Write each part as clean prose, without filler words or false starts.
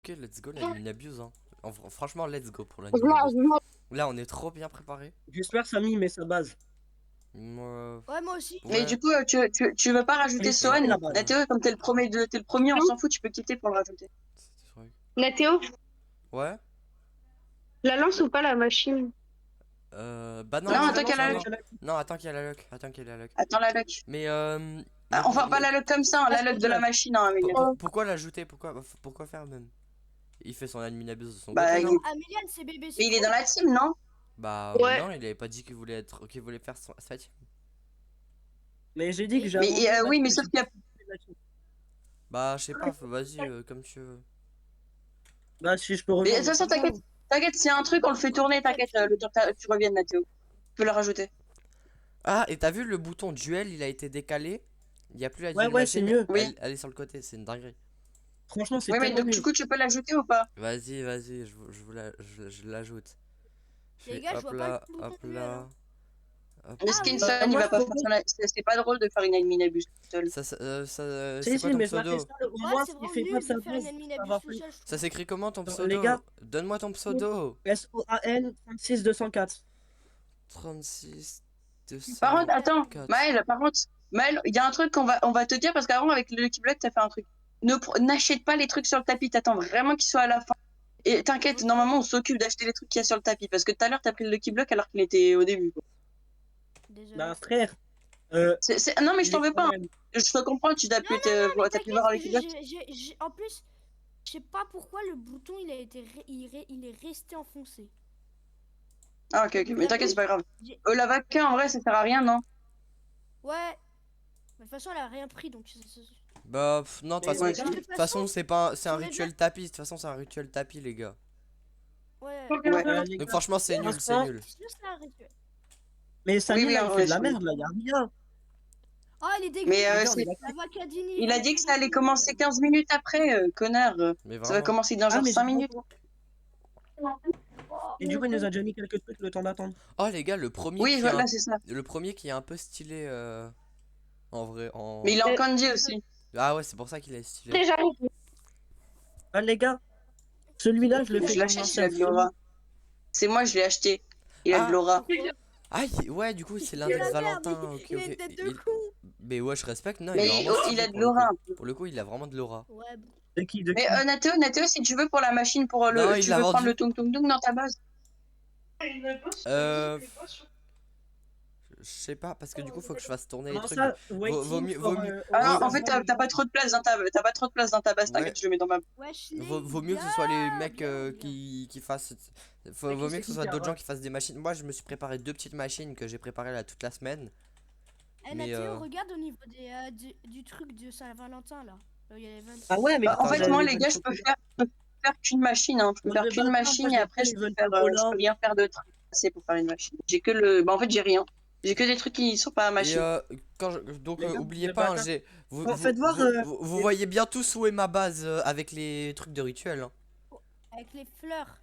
Ok, let's go, l'admin abuse. Hein. Franchement, let's go pour Je l'admin la- abuse. je la- Là, on est trop bien préparé. J'espère Samy met sa base. Moi, Ouais, moi aussi. Mais ouais. du coup, tu veux pas rajouter Oui, Sohan? la base. Nathéo, comme t'es le premier, on s'en fout, tu peux quitter pour le rajouter. Nathéo, Ouais. la lance ou pas la machine? Bah non, Non, non, attends qu'elle a non, la non. lock. Non, attends qu'il y a la lock. Attends qu'il y a la lock. Attends la lock. Mais Ah, enfin, pas la lock comme ça, hein, la lock de la machine, hein, Amélia. pourquoi l'ajouter? Pourquoi faire même? Il fait son admin abuse de son Bah, côté, non? Améliane, c'est bébé. Mais il est dans la team, non? Bah Ouais. non, il avait pas dit qu'il voulait faire sa team. Mais j'ai dit que j'ai Mais abandonné oui, ma mais team, sauf qu'il y a. Bah je sais pas, vas-y, comme tu veux. Bah si je peux Mais de rejoindre. toute façon, t'inquiète, t'inquiète, s'il y a un truc, on le fait tourner, t'inquiète, le temps que tu reviennes, Nathéo. Tu peux le rajouter. Ah, et t'as vu le bouton duel, il a été décalé. Il y a plus la duel Ouais, c'est machine, mieux. Oui. elle est sur le côté, c'est une dinguerie. Franchement, c'est Oui, mais tellement donc, mieux. du coup, tu peux l'ajouter ou pas? Vas-y, je l'ajoute. Je Les fais gars, je hop vois pas là, le bouton hop duel, là. hein. Hop Mais là. Skinson, Bah, il moi, va je pas faire propose- son. C'est pas drôle de faire une admin abuse tout seul. C'est Si, quoi si, ton mais je la pseudo? fais ça. Au Ouais, moins, c'est s'il vraiment fait pas nul sa de faire une base, admin ça abuse va tout plus. seul, je Ça trouve. s'écrit comment ton Non, pseudo? les gars. Donne-moi ton pseudo. SOAN 36204. 36 Par contre, 204. attends, Maël, il y a un truc qu'on va te dire parce qu'avant, avec le Lucky Block, t'as fait un truc. N'achète pas les trucs sur le tapis, t'attends vraiment qu'ils soient à la fin. Et t'inquiète, Ok. normalement, on s'occupe d'acheter les trucs qu'il y a sur le tapis parce que tout à l'heure, t'as pris le Lucky Block alors qu'il était au début, quoi. Désolé. Bah, frère. Non, mais je il t'en est veux quand pas. même- Je te comprends, tu t'as pu, Mais t'as pu voir t'inquiète, avec Lucky Block. en plus, je sais pas pourquoi le bouton il a été il est resté enfoncé. Ah, ok, ok. Mais t'inquiète, c'est pas grave. J'ai- La vaca, en vrai, ça sert à rien, non? Ouais. De toute façon, elle a rien pris donc. Bah non, de Mais toute façon, Ouais. les gars, De de toute toute façon, c'est un sur les rituel tapis. De toute façon, c'est un rituel tapis, les gars. Ouais. Ouais. les Donc gars, franchement, c'est nul, c'est franchement, nul. C'est sûr, c'est un rituel. mais Samy, Oui, là, en il vrai, fait de la c'est- merde, là, y a rien. Oh, il est dégueu. Mais Les gars, on est La Vacadini. il a dit que ça allait commencer 15 minutes après, connard. Mais Ça va vraiment. commencer dans Ah, genre mais 5 j'ai minutes. Et du coup, il nous a déjà mis quelques trucs le temps d'attendre. Oh les gars, le premier Oui, qui est voilà, c'est ça. un peu stylé en vrai Mais il est en Euh, kanji aussi. Ah ouais, c'est pour ça qu'il est stylé. déjà, Ah, les gars, celui-là, je le Je fais l'achète comment celui-là de Laura. C'est moi, je l'ai acheté. Il a de Ah, Laura. ouais, du coup, c'est Il l'index a la merde, Valentin. Ok, il a ok. une tête de con. Mais ouais, je respecte. Non, il Mais est vraiment il stylé a de pour le l'aura coup. un peu. Pour le coup, il a vraiment de l'aura. Ouais, bon. De qui, de Mais qui Nathéo, si tu veux pour la machine, Non, il tu l'a veux prendre vendu. le Tung Tung Tung dans ta base? Euh, je sais pas, parce que du coup, faut que je fasse tourner les Comment trucs. ça, Vaut waiting mieux, for, mieux. Ah non, en Osama fait, t'as pas trop de place dans ta base, Ouais. t'inquiète, je le mets dans ma. Wesh, les Vaut mieux que ce gars, soit les mecs bien, bien. qui fassent. Mais Vaut qui mieux que ce c'est soit qui a- d'autres gens qui fassent des machines. Moi, je me suis préparé 2 petites machines que j'ai préparées là toute la semaine. Eh Mais, Nathéo, regarde au niveau du truc de Saint-Valentin là. Là où il y a les vannes. Ah ouais, mais Bah, en Attends, fait, j'ai- moi, les les gars, je peux faire qu'une machine, hein. Je peux Moi, faire je vais qu'une pas- machine moi, et j'ai après, pas je les peux vannes faire, je Coca-Cola. peux rien faire de trucs assez pour faire une machine. J'ai que le. Bah, en fait, j'ai rien. J'ai que des trucs qui sont pas à Et machine. donc Les gars, oubliez vous pas, êtes hein, bâtards. Bon, faites voir, vous voyez bien tous où est ma base avec les trucs de rituel. Hein. Avec les fleurs.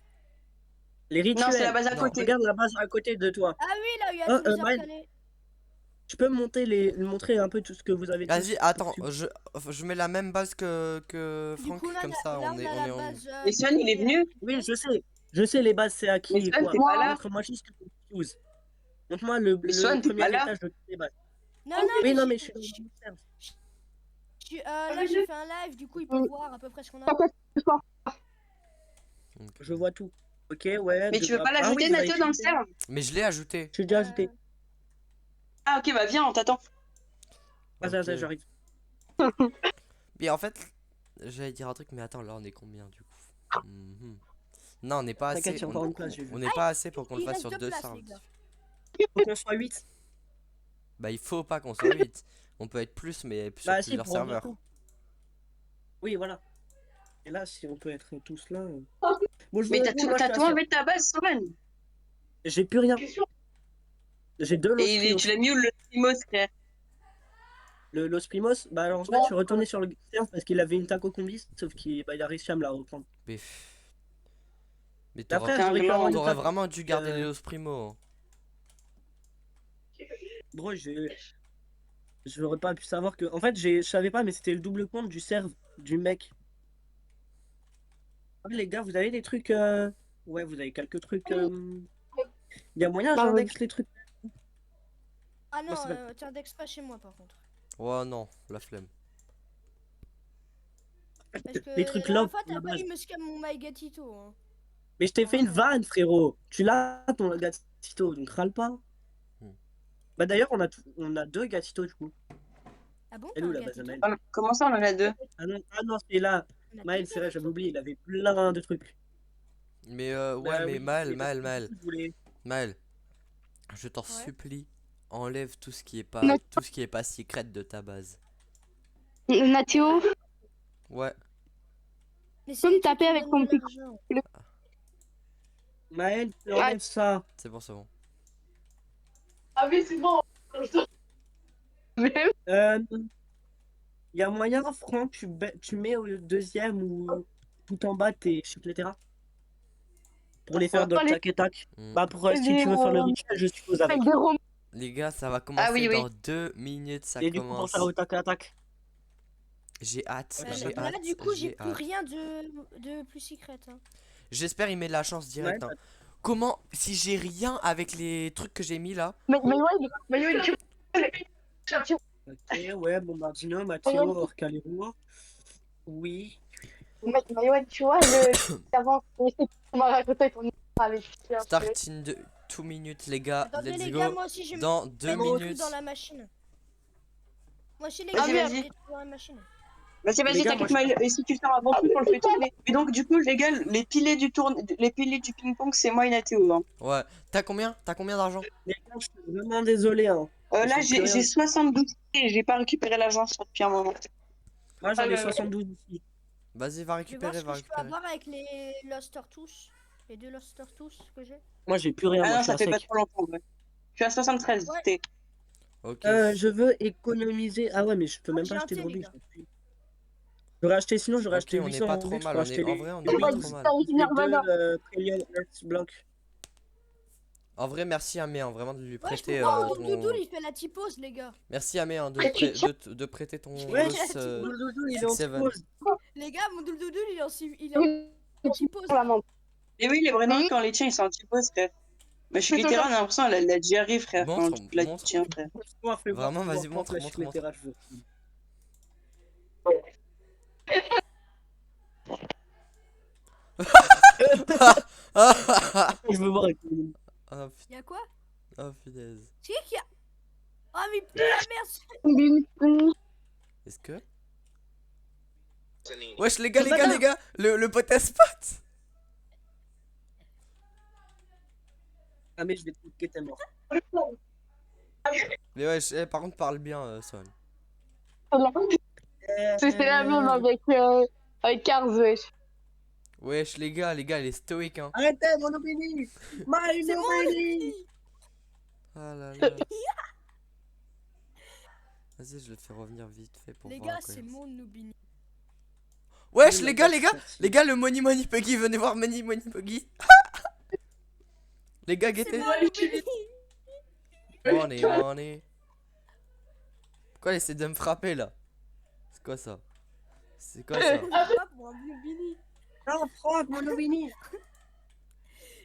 les Non, c'est la rituels. base à Non. côté. Regarde la base à côté de toi. Ah oui, là où il y a Oh, tous les Maël, arcanés. tu peux montrer un peu tout ce que vous avez Vas-y, tous attends, dessus. je mets la même base que Du Franck, coup, là, comme ça là, on on est, a on la est en. base. Mais Swan, il est venu. Oui, je sais les bases c'est à Mais qui et Swan, quoi. t'es pas là. Montre-moi juste ce que tu uses. Montre-moi le Mais Swan, t'es premier pas là. étage de toutes les bases. Non, non, Oui, mais non, mais je suis dans le serve. là, j'ai fait un live, du coup, il peut voir à peu près ce qu'on a. Je vois tout. Ok, ouais. Mais tu veux pas l'ajouter, vous avez Nathéo, dans le cheaté. serve? Mais je l'ai ajouté. Je l'ai déjà ajouté. Ah, ok, bah viens, on t'attend. Vas-y, Ok. vas-y, j'arrive. Mais en fait, j'allais dire un truc, mais attends, là on est combien du coup? Non, on n'est pas T'inquiète, assez. il y a encore une place, j'ai vu. On n'est pas assez pour qu'on le Il fasse reste sur deux deux places, serves. les gars. Faut qu'on soit 8. Bah, il faut pas qu'on soit 8. On peut être plus, mais sur Bah, si, plusieurs pour remplir serveurs. tout. Oui, voilà. Et là, si on peut être tous là. Bon, je Mais vous t'as avoue, moi, je t'as suis tout assis. enlevé de ta base, Swan. J'ai plus rien. J'ai deux Los Et Primos. tu l'as mis où le Primos, frère? Le Los Primos, bah alors, en fait, je suis retourné sur le serve parce qu'il avait une taco combi, sauf qu'il il a réussi à me la reprendre. Mais, mais Et après, je Putain, récupère blanc. une t'aurais taco. vraiment dû garder les Los Primo. Hein. Bro, j'aurais pas pu savoir que. En fait, je savais pas, mais c'était le double compte du serve du mec. Les gars, vous avez des trucs. Ouais, vous avez quelques trucs. Il y a moyen, Bah, j'index les trucs. Ah non, Moi, c'est pas- t'index pas chez moi par contre. Oh non, la flemme. Parce que Les la trucs dernière love, fois, à la t'as failli base. me scam mon My Gatito. Hein. Mais je t'ai fait une vanne, frérot. Tu l'as, ton gatito, donc râle pas. Hmm. Bah d'ailleurs, on a deux gatitos du coup. Ah bon, Elle t'as est où un la Gatito? Benjamin? Comment ça, on en a deux? Ah non, c'est là. On a Maël, deux c'est vrai, j'avais Gatitos. oublié, il avait plein de trucs. Mais ouais, Bah mais oui, Maël, et parce Maël, que Maël, je voulais. Maël, je t'en Ouais. supplie, enlève tout ce qui est Na- pas secret de ta base. Nathéo, Ouais, Mais c'est peux me lui qui taper te avec donne ton de petit l'argent. Maël, tu Ah. enlèves ça. c'est bon, c'est bon. Ah oui, c'est bon. Il y a moyen, Franck, tu mets au deuxième ou tout en bas tes chicleteras pour les faire dans le Allez. tac et tac. Hmm. Bah pour si tu veux faire le rituel, je suppose avec. Avec des romans. Les gars, ça va Ah commencer oui, oui. dans 2 minutes, ça Et du coup, pour commence. faire au tac et tac. J'ai hâte, Ouais, j'ai bah, Là, hâte, du coup, j'ai j'ai plus hâte. rien de plus secret. Hein. J'espère il met de la chance direct. Ouais, Hein. Comment, si j'ai rien avec les trucs que j'ai mis là, Mais ouais, tu Ok, ouais, Bombardino, Matteo, Orcalero. Oui. mais ouais, tu vois, avant, on m'a raconté ton histoire avec start in 2 minutes, les gars, Attendez, let's les gars, go. moi aussi, j'ai mis Dans 2 des trucs minutes. dans la machine. Moi aussi, les Vas-y, gars, j'ai vas-y. des trucs dans la machine. Vas-y, Les vas-y, gars, t'inquiète, moi, Maël. Et si tu le sors avant tout, on le fait tourner. Et donc, du coup, les gars, les piliers du ping-pong, c'est moi et Nathéo. Hein. Ouais, t'as combien d'argent? les gars, je suis vraiment désolé. Hein. Là, J'ai plus rien. j'ai 72 et j'ai pas récupéré l'agence depuis un moment. Moi, j'en ai 72 ici. Vas-y, va Je vais voir récupérer, ce va que je peux récupérer. avoir avec les Lost tous. Les deux Lost tous que j'ai. Moi, j'ai plus rien. Ah Moi, non, je suis ça à fait pas sec. trop longtemps. Ouais. Je suis à 73. Ouais. T'es. Ok. Je veux économiser. Ah ouais, mais je peux même j'ai pas un acheter de thé, les Robux. gars. J'aurais acheté, sinon, j'aurais Ok, acheté on n'est 800 pas Robux trop mal. pour On acheter est, en vrai, on n'est les pas deux, trop mal. les deux Premium Earth Blanc. En vrai, merci Amé, hein, vraiment de lui Ouais, je prêter pourquoi ton. Doudou, il fait la typose, les gars. Merci Amé hein, de prêter ton Ouais, Los Doudou, il est en 6-7. pause. Les gars, mon Doudou, il est en typose. Et oui, les Brennan, quand les tiens, ils sont un petit peu, frère. Mais je suis littéral, j'ai l'impression qu'elle a déjà ri, frère, quand Montre, tu la montre. tiens, frère. Fais voir, Vraiment, vas-y, prends montre, la montre, chicletera, je veux. Je veux voir avec lui. Ah Y'a quoi? punaise. C'est qui a. Oh, mais putain, merde! Est-ce que. Wesh, les gars, le pote spot. Ah, mais je vais te piquer, t'es mort. Mais wesh, par contre, parle bien, Son. C'est la même avec Cars, wesh. Wesh, les gars, il est stoïque, hein. Arrêtez, mon opinion. C'est My mon opinion. Ah là là. Vas-y, je vais te faire revenir vite fait pour Les voir. gars, à quoi c'est il mon Noubini. Wesh, Oui, les ma gars, base, les gars, le Money Puggy, venez voir Money Puggy. Les gars, C'est guettez. mon Noubini! Money. Pourquoi il essaie de me frapper là? C'est quoi ça? C'est quoi ça? Pas pour un Noubini. Non, Franck, mon opinion.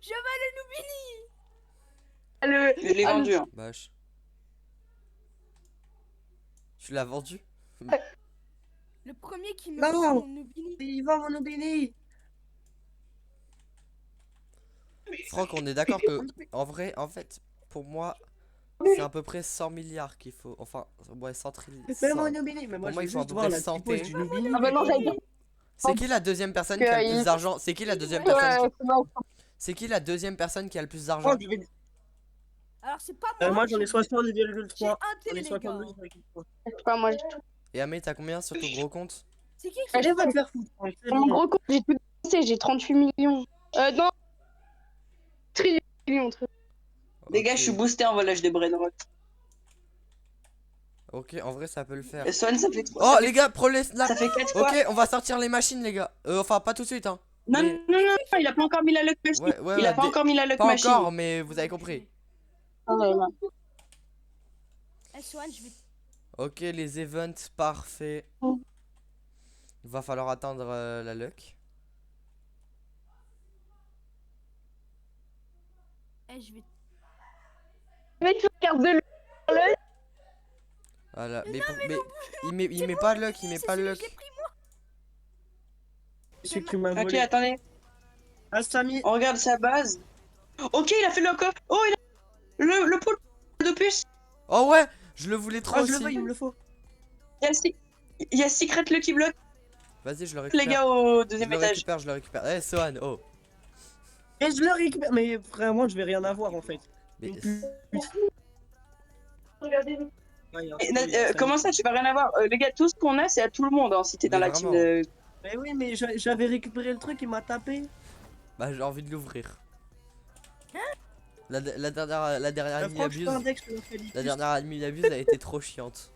Je veux le Noubini! Je l'ai vendu, hein. Bâche. Tu l'as vendu? Le premier qui me Non. prend mon Noubini. Il va, mon opinion. Franck, on est d'accord que, en vrai, en fait, pour moi, c'est à peu près 100 milliards qu'il faut. Enfin, ouais, 100 trillions. C'est mon opinion. Mais moi, Pour moi, je il veux faut à juste peu voir près la santé. typose du Nubini. Ah bah non, j'allais dire. C'est qui la deuxième personne qui a le plus d'argent? C'est qui la deuxième personne C'est qui la deuxième personne qui a le plus d'argent? Franck, je vais... Alors, c'est pas moi. moi, j'en ai j'ai 60,3. un J'en thé, ai les gars. 72,3. C'est pas moi, j'ai tout. Et Amé, t'as combien sur ton gros compte? C'est qui Je vais te faire foutre, Franck. C'est Mon bon. gros compte, j'ai tout dépensé, j'ai 38 millions. Non, trillions. Les gars, Ok. je suis boosté en volage de Brennan. Ok, en vrai, ça peut le faire. Et Swan, ça fait 3. Oh, les gars, prends les snaps. Ça fait 4 fois. Ok, on va sortir les machines, les gars. Enfin, pas tout de suite, hein. Non, mais- non, il a pas encore mis la luck machine. Ouais, Il a pas encore mis la luck Pas machine. encore, mais vous avez compris. S1, je vais. Ok, les events, parfait. Oh. Va falloir attendre la luck. Ouais, je vais. Mais tu regardes de l'œil. Voilà. Mais il met pas le luck, il met C'est pas le celui luck. que j'ai pris. Celui que tu m'as Ok, volé. attendez. Ah, Samy. On regarde sa base. Ok, il a fait le coffre. Oh, il a le poule de puce. Oh ouais, je le voulais trop Ah, je le veux, aussi. il me le faut. Il y a Secret Lucky Block, Vas-y, je le les récupère. gars, au Je deuxième le étage. récupère, je le récupère. Eh, Sohan, oh. Et je le récupère. Mais vraiment, je vais rien avoir en fait. Mais Regardez-nous. Ouais, il y a un Et, fou, il y a Samy. comment ça, tu vas rien avoir? Les gars, tout ce qu'on a, c'est à tout le monde, hein, si t'es Mais dans la team vraiment. de... Mais oui, mais j'avais récupéré le truc, il m'a tapé. bah, j'ai envie de l'ouvrir. La dernière nuit Franck, je abuse. fais un deck, je te le fais La dernière nuit abuse a été trop chiante.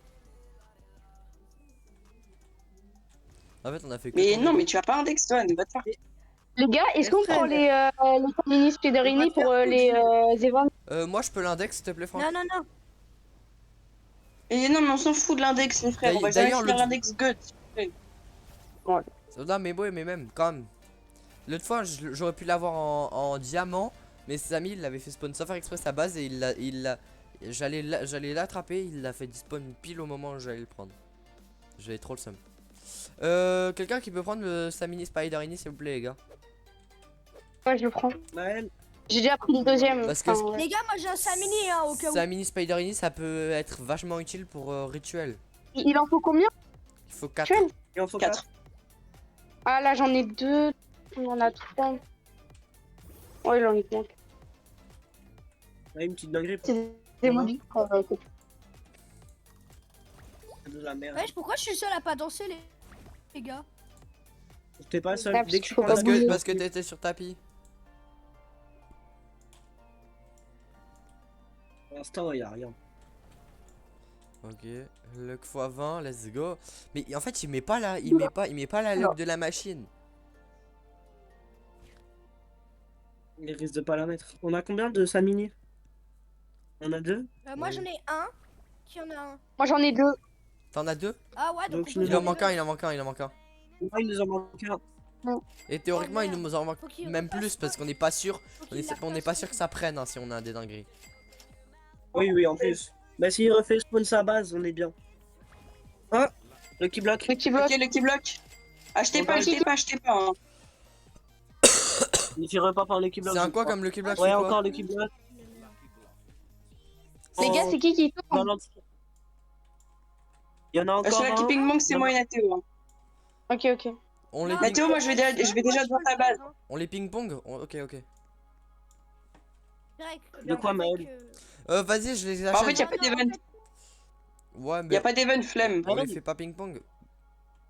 En fait, on a fait que Mais tourner non, le- mais tu as pas un deck, toi, va te faire. Les gars, est-ce Eh, qu'on frère. prend les Panini Spiderini On va pour faire les tout, événements? Moi, je peux l'index, s'il te plaît, Franck. Non, non, non. Et non, mais on s'en fout de l'index, mon frère. On va jamais D'ailleurs, finir l'autre- l'index good. Non, mais ouais, mais même, quand même. L'autre fois, j'aurais pu l'avoir en diamant, mais Samy, il l'avait fait spawn sans faire exprès sa base et j'allais l'attraper, il l'a fait despawn pile au moment où j'allais le prendre. J'avais trop le seum. Quelqu'un qui peut prendre le Samini Spiderini, s'il vous plaît, les gars. Ouais, je le prends. Naël, J'ai déjà pris le deuxième. Parce que- ouais. Les gars, moi j'ai un Samini hein, au cas où. Samini Spiderini, ça peut être vachement utile pour rituel. Il en faut combien? Il faut 4. Tu aimes? il en faut 4. 4. Ah là, j'en ai 2. On en a 3. Ouais, il en est bien. Ouais, une petite dinguerie. C'est des mobile. De la merde. Wesh, pourquoi je suis seul à pas danser, les gars? T'es pas seul. Ah, Dès que tu faut commences pas bouger. Parce que t'étais sur tapis. Pour l'instant, il y a rien. Ok, luck x20, let's go. Mais en fait, il met pas la luck de la machine. Il risque de pas la mettre. On a combien de Samini? On a 2? Moi Oui. j'en ai un. Qui en a un? Moi, j'en ai 2. T'en as 2? Ah ouais, donc Donc, on peut il Il en faire manque les un, deux. il en manque un, il en manque un. Il nous en manque un. Et théoriquement, Oh, il merde. nous en manque Faut qu'il même repasse, plus parce faut qu'on n'est pas sûr. Faut On qu'il la n'est pas repasse. sûr que ça prenne hein, si on a des dingueries. Oui, oui, en plus. Bah, s'il refait spawn sa base, on est bien. Ah, Lucky Block. Le qui bloque. Ok, Lucky Block. Achetez On pas, va achetez pas, achetez pas. Hein. Il tire pas par Lucky Block. C'est un je quoi crois. comme Lucky Block? Ouais, c'est quoi encore Lucky Block. Les gars, c'est qui Dans tourne? l'anti- Il y en a encore Celui-là qui un. ping pong, c'est Non. moi et Nathéo. Hein. Ok, ok. On les Non, ping, Mathéo, moi je vais déjà devant ta base. on les ping pong? Ok, ok. Direct, De quoi, avec, Maël? Vas-y, je les Bah, en fait, achète. y a pas d'event. Ouais, Y mais a pas d'event, flemme. on les fait pas ping pong.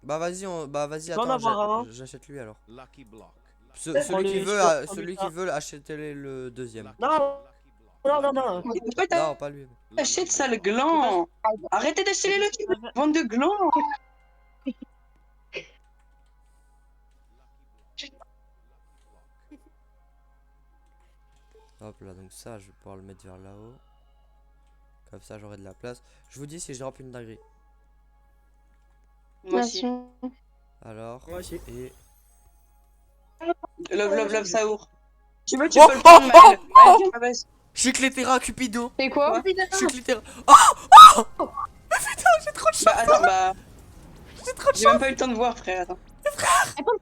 Bah vas-y, peux en avoir un. j'achète lui alors. Lucky block. Celui qui veut, achetez le deuxième. Non, non, non, non. Et pourquoi Non, pas lui. t'achètes ça, le gland? Arrêtez d'acheter les Lucky Block, bande de glands. Hop là, donc ça, je vais pouvoir le mettre vers là-haut. Comme ça, j'aurai de la place. Je vous dis si je drop une dinguerie. Moi aussi. Nation. Alors, Moi aussi. et... Love, Saour. Tu veux, Oh, peux le prendre, oh, Maël. Maël, viens à ma base. Je suis Clétera, Cupido. C'est quoi? Je suis Clétera. Bah, attends, bah. J'ai trop de J'ai même pas eu le temps de voir, frère. Attends.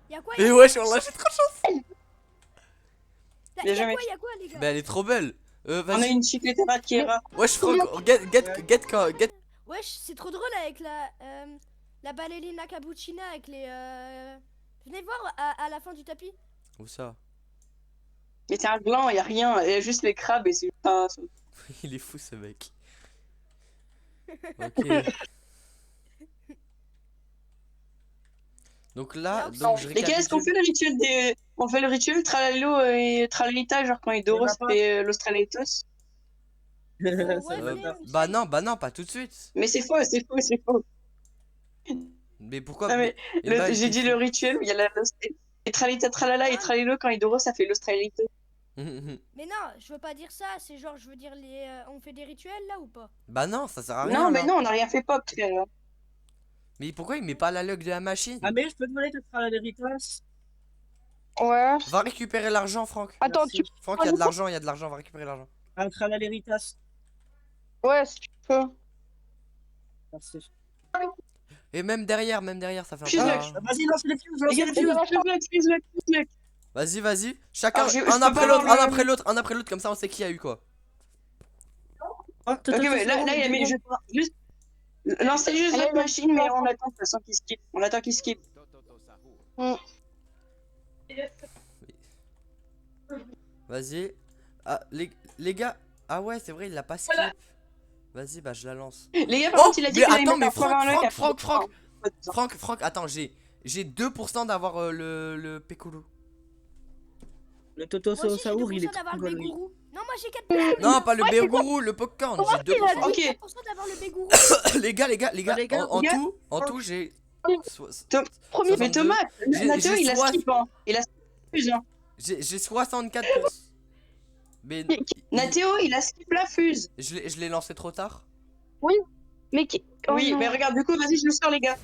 Y'a quoi, Et wesh, wallah, j'ai trop de chance. Y'a jamais- y'a quoi, les gars? Mais elle est trop belle. On a Vas-y. une chicletera qui est rare. Wesh, Franck, get. Wesh, c'est trop drôle avec la ballerina cappuccina avec les. Venez voir à la fin du tapis. Où ça? Mais c'est un gland, y a rien. Y a juste les crabes et c'est. Ah, Il est fou ce mec. Ok. Donc là, donc je les gars, est-ce qu'on récapitule. fait le rituel des. On fait le rituel Tralalelo et Tralalita, genre quand Idoros Il y en a pas. fait l'Australitos? Ouais, Ça va venez, pas. Bah non, pas tout de suite. Mais c'est faux, c'est faux, c'est faux. Mais pourquoi? Non, mais mais bah, j'ai dit le rituel où il y a et Tralita Tralala et Tralelo quand Idoros ça fait l'Australitos. Mais non, je veux pas dire ça, c'est genre, je veux dire, on fait des rituels là ou pas? Bah non, ça sert à rien. Non, mais là. non, on n'a rien fait pop, frère. Mais pourquoi il met pas la log de la machine? Ah, mais je peux te donner ta Traleritas. Ouais. Va récupérer l'argent, Franck. Attends, Merci. Franck, il y a de l'argent, il y a de l'argent, va récupérer l'argent. Un crâne l'héritage. Ouais, si tu peux. Merci. Et même derrière, ça fait un Fuse peu. Luck. Vas-y, lance les fuses, lance Les gars, les fuse fuses. Luck. Vas-y, vas-y. Chacun, Alors, je un peux après pas l'autre, avoir un le- après l'autre, un après l'autre, comme ça on sait qui a eu quoi. Oh, Ok, ouais, là, il a mis juste. Lancez juste Allez, votre machine, mais on attend de toute façon qu'il skip. On attend qu'il skip. Vas-y. Ah, les gars. Ah ouais, c'est vrai, il l'a pas skip. Vas-y, bah je la lance. Les gars, par Oh, contre, il a dit mais qu'il allait attends, mettre mais un point vers Franck, un lock à Franck, attends, j'ai 2% d'avoir le Pécolo. Le Toto Moi aussi, j'ai Saour, il est 2% d'avoir trop le gaulerie. Bégourou. Non, moi j'ai 4%. Non, pas le Bégourou, le popcorn, j'ai 2%. J'ai Ok. 4% d'avoir le Bégourou. les gars, les gars, en les gars. tout, j'ai. Premier. Mais Thomas, J'ai- Nathéo, j'ai il a soif. skip, hein. Il a fuse, hein. J'ai 64%. Mais Nathéo, il a skip la fuse. je l'ai lancé trop tard. Mais qui. Oh Oui, non. mais regarde, du coup, vas-y, je le sors, les gars.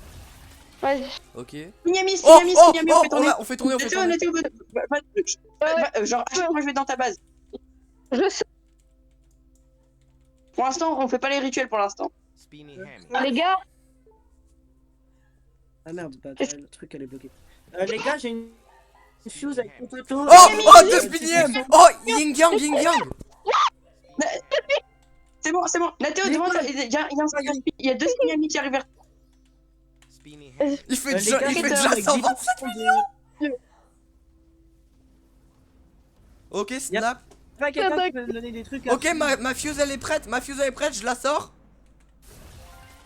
Vas-y. Ok. Spinamis, Oh, Spinamis, on fait tourner. on fait tourner, on fait Nathéo, tourner. Nathéo, genre, à chaque fois, je vais dans ta base. Je sais. Pour l'instant, on fait pas les rituels pour l'instant. Les gars, Ah merde, bah, le truc elle est bloqué. Les gars, j'ai une fuse avec mon Toto. Oh, 2 spinièmes. Oh, Ying Yang. C'est bon. Nathéo, devant toi, il y a deux Spinamis qui arrivent vers toi. Il fait Les déjà, gars, il fait c'est déjà avec 127. 10% de- Ok, snap. Pas quelqu'un qui peut me donner des trucs. Ok, ma fuse elle est prête, je la sors.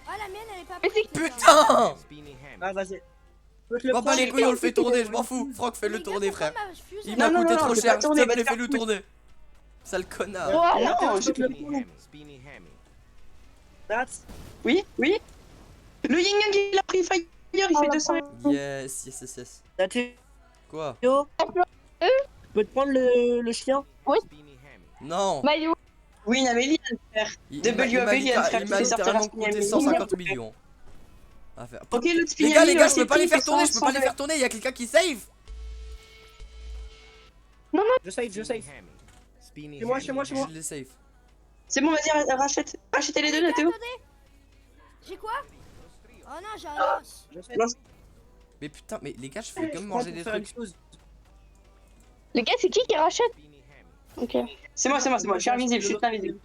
Ah, la mienne elle est pas Mais prête. c'est- les gars. Putain. Ah, vas-y. Je peux te le Va pas prendre. les couilles, on le fait tourner, je m'en fous. Franck, fais-le Les gars, tourner, pourquoi frère. ma fuse, Il elle- m'a Non, coûté non, trop fais cher, pas s'il tourner, te va plaît, te faire fais-le foutre. tourner. Sale connard. Oh, Non, Nathéo, je je peux te le te prendre. That's- Oui. Le Yin Yang, il a pris Fire, il fait 200. Yes. Nathéo, Quoi? je peux te prendre le chien? Non. Maillot. Oui, Amélie, frère. Il m'a littéralement coûté 150 millions. À faire. Ok, l'autre Les Spinami. gars, je peux pas les faire tourner, il y a quelqu'un qui save. Je save. Chez moi. Je les save. C'est bon, vas-y, rachetez les deux, Les gars, Nathéo. attendez. J'ai quoi? Oh non, j'ai un os. Je save. Mais putain, mais les gars, je fais comme Je prends manger pour des faire une trucs. fuse. Les gars, c'est qui rachète? Ok. C'est moi, je suis invisible, je suis invisible.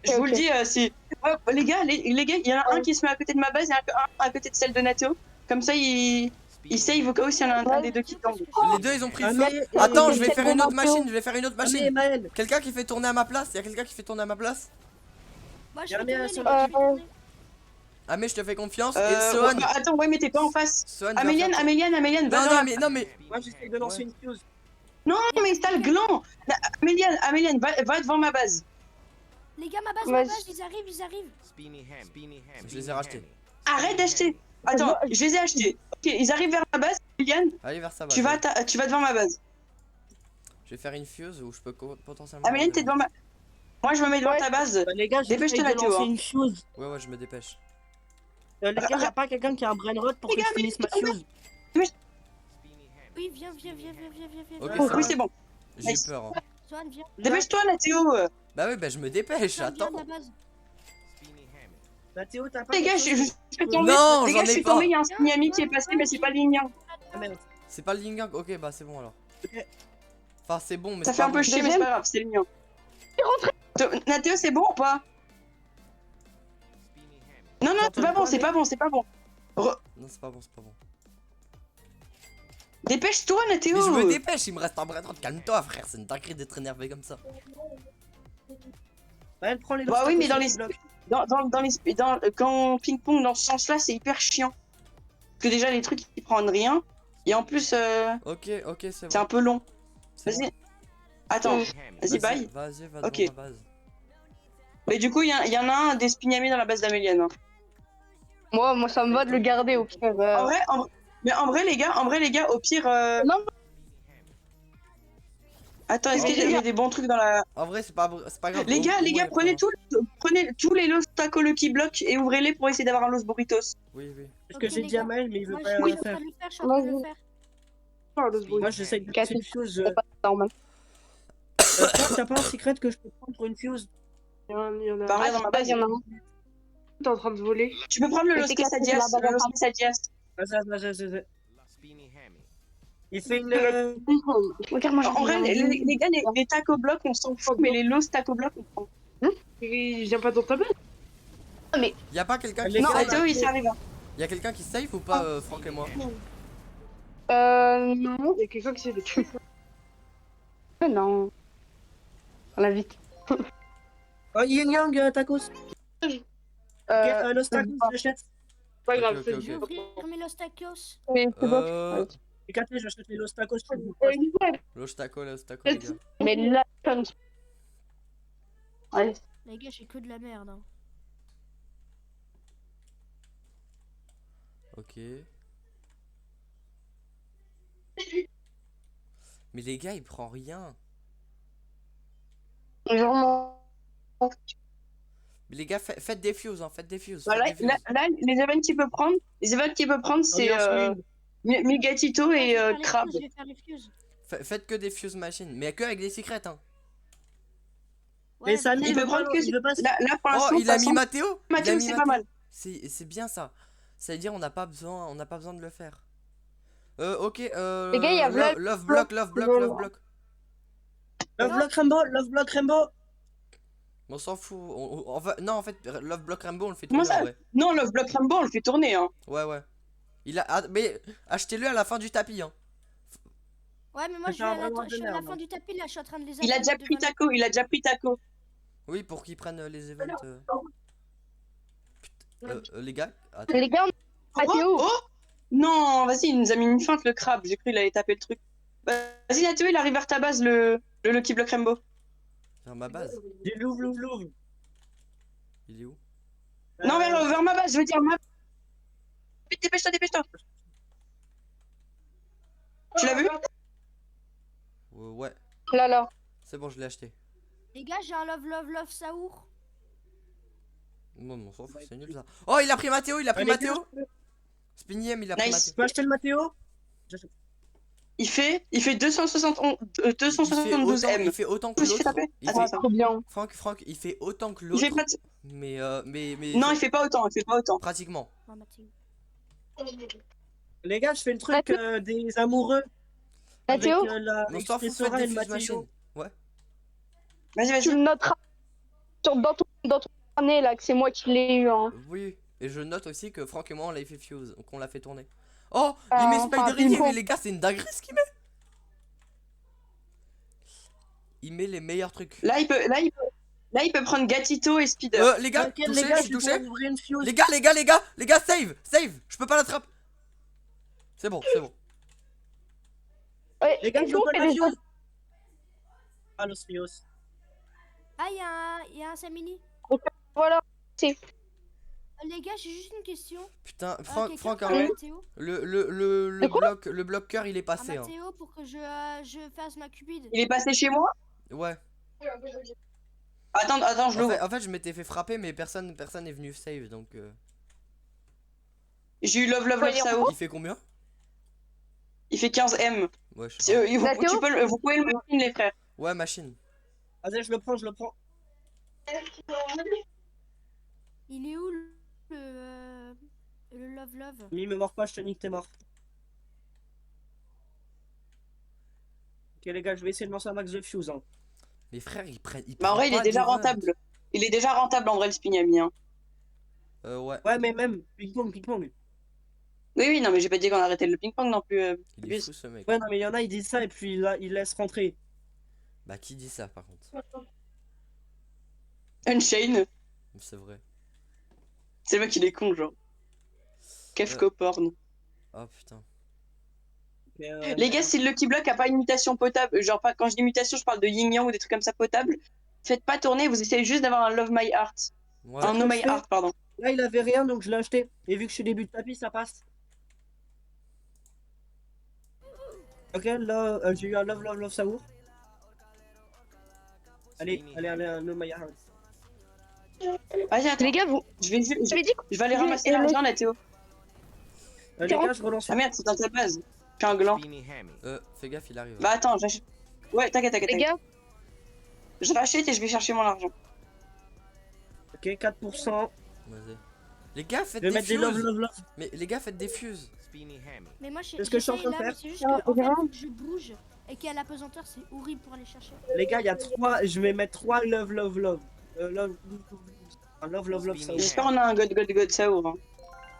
Je vous le dis, c'est. Hop, les gars, il y en a un qui se met à côté de ma base et un à côté de celle de Nathéo. Comme ça, il save au cas où s'il y en a un des deux qui tombe. Les deux, ils ont pris Ah, feu. mais- Attends, mais je vais c'est faire une autre bon, machine, Ah, mais Maël, Quelqu'un qui fait tourner à ma place, Moi, je Y'a fais bien tourner un les seul- mecs, je fais tourner. Ah mais je te fais confiance. Et Ouais, Sohan. bah, attends, ouais, mais t'es pas en face. Sohan va Améliane, faire- Non, mais. moi j'essaie de lancer une fuse. Non, mais t'as le gland. Améliane, va devant ma base. Les gars, ma base, Vas-y. ils arrivent. Je les ai rachetés. Arrête d'acheter. Attends, je les ai achetés. Ok, ils arrivent vers ma base. Améliane, Allez vers ça. tu vas devant ma base. Je vais faire une fuse où je peux potentiellement. Améliane, t'es devant ma. Moi, je me mets devant Ouais. ta base. Bah, les gars, j'essaie Dépêche-toi, de Nathéo, lancer hein. une fuse. Ouais, je me dépêche. Les gars, y'a pas quelqu'un qui a un brain rot pour Les que gars, je finisse ma mais- fuse? Oui, viens. Ok, Oh, ça oui, va. c'est bon. J'ai peur. Hein. Swan, viens. Dépêche-toi, Nathéo. Bah oui, je me dépêche, Swan, viens attends. de la base. Mathéo, t'as pas Les gars, quelque je chose suis tombé. Non, Les j'en gars, je ai suis pas. tombé. Il y a un Spinami qui est passé, mais c'est pas le Yin Yang. Ah merde. C'est pas le Yin Yang. Ok, bah c'est bon alors. Ok. Enfin, c'est bon, mais Ça c'est fait pas un peu bon. chier, mais c'est pas grave, c'est le Yang. Nathéo, c'est bon ou pas? Non, c'est pas bon. Non, c'est pas bon. Dépêche-toi, Nathéo. Mais je me dépêche, il me reste un bras droit. Calme-toi, frère. C'est une dinguerie d'être énervé comme ça. Maël, prends les Bah oui, mais dans les blocs. quand ping-pong dans ce sens-là, c'est hyper chiant. Parce que déjà, les trucs, ils prennent rien. Et en plus, Ok, c'est c'est bon. un peu long. C'est Vas-y. bon. Attends, vas-y, bye. Vas-y, va Ok. devant ma base. Mais du coup, il y en a un des Spinami dans la base d'Améliane. Hein. Moi, ça me va de le garder au pire. En vrai, les gars, au pire. Non. Attends, est-ce qu'il y a des bons trucs dans la. En vrai, c'est pas grave. Les gars, Ouais, prenez tous les Los Taco Lucky Block et ouvrez-les pour essayer d'avoir un Los Burritos. Oui. Parce que Ok, j'ai les dit à gars. Maël, mais il veut Moi, pas je suis en le train faire. de le faire, je suis en train de le Vas-y. faire. Moi, j'essaie de Cassé. passer une fuse. C'est pas normal. Franck, t'as pas un secret que je peux prendre pour une fuse? Il y en a. Bah, regarde dans ma base. Il y en a un. T'es en train de voler. Tu peux prendre le Mais Los c'est cassé, Quesadillas. c'est la Le Los base. Quesadillas. Vas-y. Il fait une. Regarde, moi, En vrai, les gars, les taco blocs, on s'en fout, mais les Los taco blocs, on prend. Il vient pas dans ta base. Y a pas quelqu'un qui Les Non, gars, save? Théo, il s'est arrivé. Y a quelqu'un qui save ou pas, Franck et moi? Non. Il y a quelqu'un qui s'est tué. Non. La vite. Oh, Yin Yang, tacos. Los tacos, j'achète. Pas grave, Ok, c'est ok, Je vais ok. ouvrir mes Los Tacos. Mais c'est bon. Euh... Écarté, j'achète les Los tacos. Los tacos, les gars. Mais là, comme. Ouais. Les gars, j'ai que de la merde. Hein. Ok. Mais les gars, il prend rien. Genre, Mais les gars, faites des fuses, hein, faites des fuses. Voilà, faites des fuses. là, les events qu'il peut prendre, c'est Megatito et Crab. Je vais faire les fuses. Faites que des fuses machines, mais que avec des secrets, hein. Mais Ouais, Samy, Il veut prendre que. il veut pas. Là, pour Oh, l'instant, il a de toute mis façon, Mathéo. Il a Mathéo, mis c'est pas mal. C'est bien ça. Ça veut dire on n'a pas besoin de le faire. Ok. Les gars, il y a Love block. Love Block Rainbow. On s'en fout. On va... Non, en fait, Love block Rainbow, on le fait Comment tourner en ça vrai. Non, Love Block Rainbow, on le fait tourner, hein. Ouais. Il a... Mais achetez-le à la fin du tapis, hein. Ouais, mais moi C'est je vais un à la, vraiment je suis à la de fin merde. du tapis là, je suis en train de les Il a déjà attendre pris devant Taco, il a déjà pris Taco. Oui, pour qu'ils prennent les events. Putain, les gars, attends. les gars, Mathéo. Oh non, vas-y, il nous a mis une feinte, le crabe. J'ai cru qu'il allait taper le truc. Vas-y, Nathéo, il arrive vers ta base, le Lucky Block Rainbow. Vers ma base. J'ai l'ouvre. Il est où? Non, vers ma base, je veux dire ma. Vite, dépêche-toi. Tu l'as vu? Ouais. Là. C'est bon, je l'ai acheté. Les gars, j'ai un love Saour. Bon, on s'en fout, c'est nul ça. Oh, il a pris Mathéo, Mathéo. Spiniem, il a pris Nice. Tu peux acheter le Mathéo? Il fait 272 M. Il fait autant que Je me suis fait l'autre. taper. Il Attends, fait... attends. Trop bien. Franck, il fait autant que Il l'autre. fait pas de- Mais Non, il fait pas autant, pratiquement. Non, Mathieu. Les gars, je fais le truc des amoureux. Avec Mathéo, la On s'en fout, faites Expressora des et le fuses Mathéo. machines. Ouais. Vas-y. tu le noteras dans ton année là, que c'est moi qui l'ai eu. Hein. Oui. Et je note aussi que Franck et moi on l'a fait fuse, qu'on l'a fait tourner. Oh, il met enfin, Spiderini, une mais les gars, c'est une dinguerie ce qu'il met. Il met les meilleurs trucs. Là, il peut prendre Gatito et Speeder. Les gars, Ok, les touché, gars, je suis je touché. vais ouvrir une fuse. Les gars, save, je peux pas l'attraper. C'est bon. Ouais, Les gars, et je nous, veux on pas fait la des fuse. Ah, Los Rios. Ah, il y a un Samini. Voilà. Les gars, j'ai juste une question. Putain, Quelqu'un Franck, parle à hein, Mathéo le bloc cœur il est À passé. Hein. Mathéo pour que je fasse ma cupide. Il est passé chez moi. Ouais. Attends, je l'ouvre. En fait, je m'étais fait frapper, mais personne est venu save donc. J'ai eu Love Sao. Il fait combien? Il fait 15 M. Ouais, je sais pas. Vous pouvez le machine, les frères. Ouais, machine. Vas-y, je le prends. Il est où le love? Mais il me mord pas, je te nique, t'es mort. Ok, les gars, je vais essayer de lancer un max de fuse. Hein. Mes frères, ils prennent. Bah, en vrai, il est déjà rentable. rentable. Il est déjà rentable en vrai, le Spignami. Hein. Ouais. Ouais, mais même, ping-pong. Oui, non, mais j'ai pas dit qu'on arrêtait le ping-pong non plus. Il est fou ce mec. Ouais, non, mais il y en a, ils disent ça et puis là, ils laissent rentrer. Bah, qui dit ça par contre? Unchain. C'est vrai. C'est le mec, il est con, genre. Kefko porn. Oh putain. Et, Les gars, si le Lucky Block a pas une mutation potable, genre pas, quand je dis mutation, je parle de yin yang ou des trucs comme ça potable, faites pas tourner, vous essayez juste d'avoir un Love My Heart. Ouais. Un No My Heart, pardon. Là, il avait rien, donc je l'ai acheté. Et vu que je suis début de tapis, ça passe. Ok, là, j'ai eu un Love Saour. Allez, un No My Heart. Vas-y, attends. Les gars, vous Je vais, avez dit je vais aller ramasser l'argent, là, Théo. Les gars, je relance. Ah merde, c'est dans ta base. Je suis un gland. Fais gaffe, il arrive. Bah attends, j'achète. Ouais, t'inquiète. Les gars, Je rachète et je vais chercher mon argent. Ok, 4%. Vas-y. Les gars, Je faites vais des mettre des love, fuses. love, love. Mais les gars, faites des fuses. Mais moi, C'est ce que je suis en train de j'essaye là, faire. mais c'est juste Ah, que en fait, vraiment vu que je bouge et qu'il y a la pesanteur, c'est horrible pour aller chercher. Les gars, il y a 3. Je vais mettre 3 love, love, love. Love, ça. J'espère qu'on a un God Saur. Hein.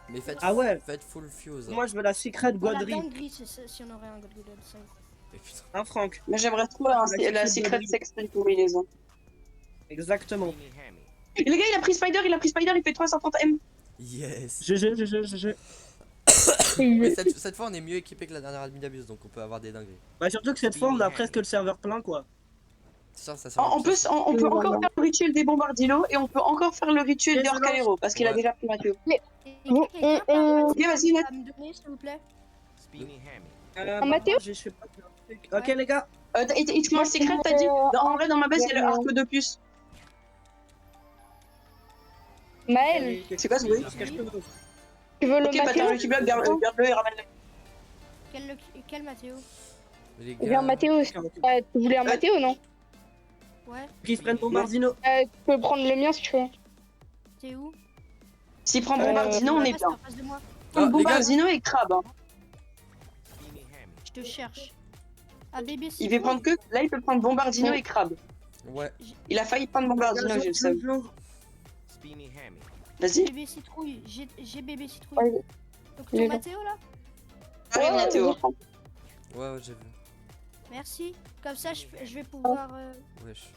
Mais faites, Ah ouais. faites full fuse. Moi, je veux la secret Oh, la goderie. dinguerie, si on aurait un God ça. Mais putain. Hein, Franck? Mais j'aimerais trop la Secret Sex combinaison. Exactement. Et les gars, il a pris Spider, il fait 330 M. Yes. GG. Mais cette fois, on est mieux équipé que la dernière admin d'abuse, donc on peut avoir des dingueries. Bah, surtout que cette fois, on a presque le serveur plein, quoi. C'est ça, ça sert à On peut, on peut encore faire le rituel des bombardillos et on peut encore faire le rituel des Orcalero parce qu'il a Ouais. déjà pris Mathieu. Et quelqu'un Ok, vas-y, Nat. à me donner, s'il vous plaît. Mathéo? Je sais pas. Ok, les gars. Il te faut un secret, t'as dit? En vrai, dans ma base, il y a le arc de puce. Maël, C'est quoi ce bruit? tu veux le Ok, bah t'as un Mathéo? Lucky Block, garde-le et ramène-le. Quel Mathéo? Mais les Il y a un Mathéo aussi. Tu voulais un Mathéo, non? Ouais, Qui se prennent Bombardino. Tu peux prendre le mien si tu veux. t'es où? S'il prend Bombardino, on est bien. En face de moi. Ah, les gars. Bombardino et Crabe. Hein. Je te cherche. Ah, bébé, Il va prendre que. Là, il peut prendre Bombardino et Crabe. Ouais. Il a failli prendre Bombardino, je le sais. Vas-y. Bébé citrouille, j'ai bébé Ouais. citrouille. Donc Il est ton là. Mathéo là? Arrive, Nathéo. Ouais, j'ai vu. Merci. Comme ça, je vais pouvoir. Wesh.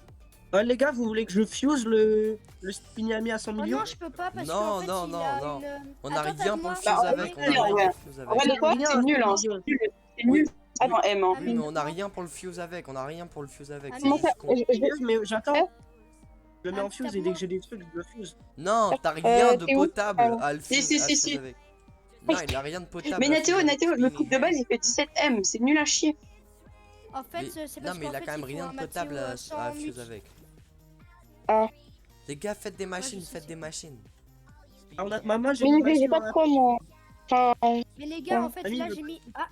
Les gars, vous voulez que je fuse le Spinami à 100 Oh millions? non, je peux pas parce Non, qu'en fait, non, il non, a non. une. On a Attends, rien pour le t'as fuse Bah, avec. On a ouais. rien pour le fuse En vrai, avec. de quoi? C'est nul, hein. C'est nul. Ah non, M. Hein. Oui, mais on a rien pour le fuse avec. On a rien pour le fuse avec. Ah, c'est mais juste con. Mais j'attends. Je le mets en Ah, fuse et dès que j'ai des trucs, je le fuse. Non, t'as rien de t'es où potable à le fuse, Si, à le si. fuse avec. Non, il a rien de potable. Mais à Nathéo, fuse avec. le truc de base, il fait 17 M. C'est nul à chier. En fait, Mais- c'est Non, parce mais qu'en il a fait, quand même faut rien un de potable Mathéo, à sans fuse mix. avec. Ah. Les gars, faites des machines, je sais, faites c'est des bon. machines. Maman, j'ai Mais une j'ai machine pas dans de quoi, moi. Enfin, Mais les gars, en fait, Ami, là, le- j'ai mis. Ah!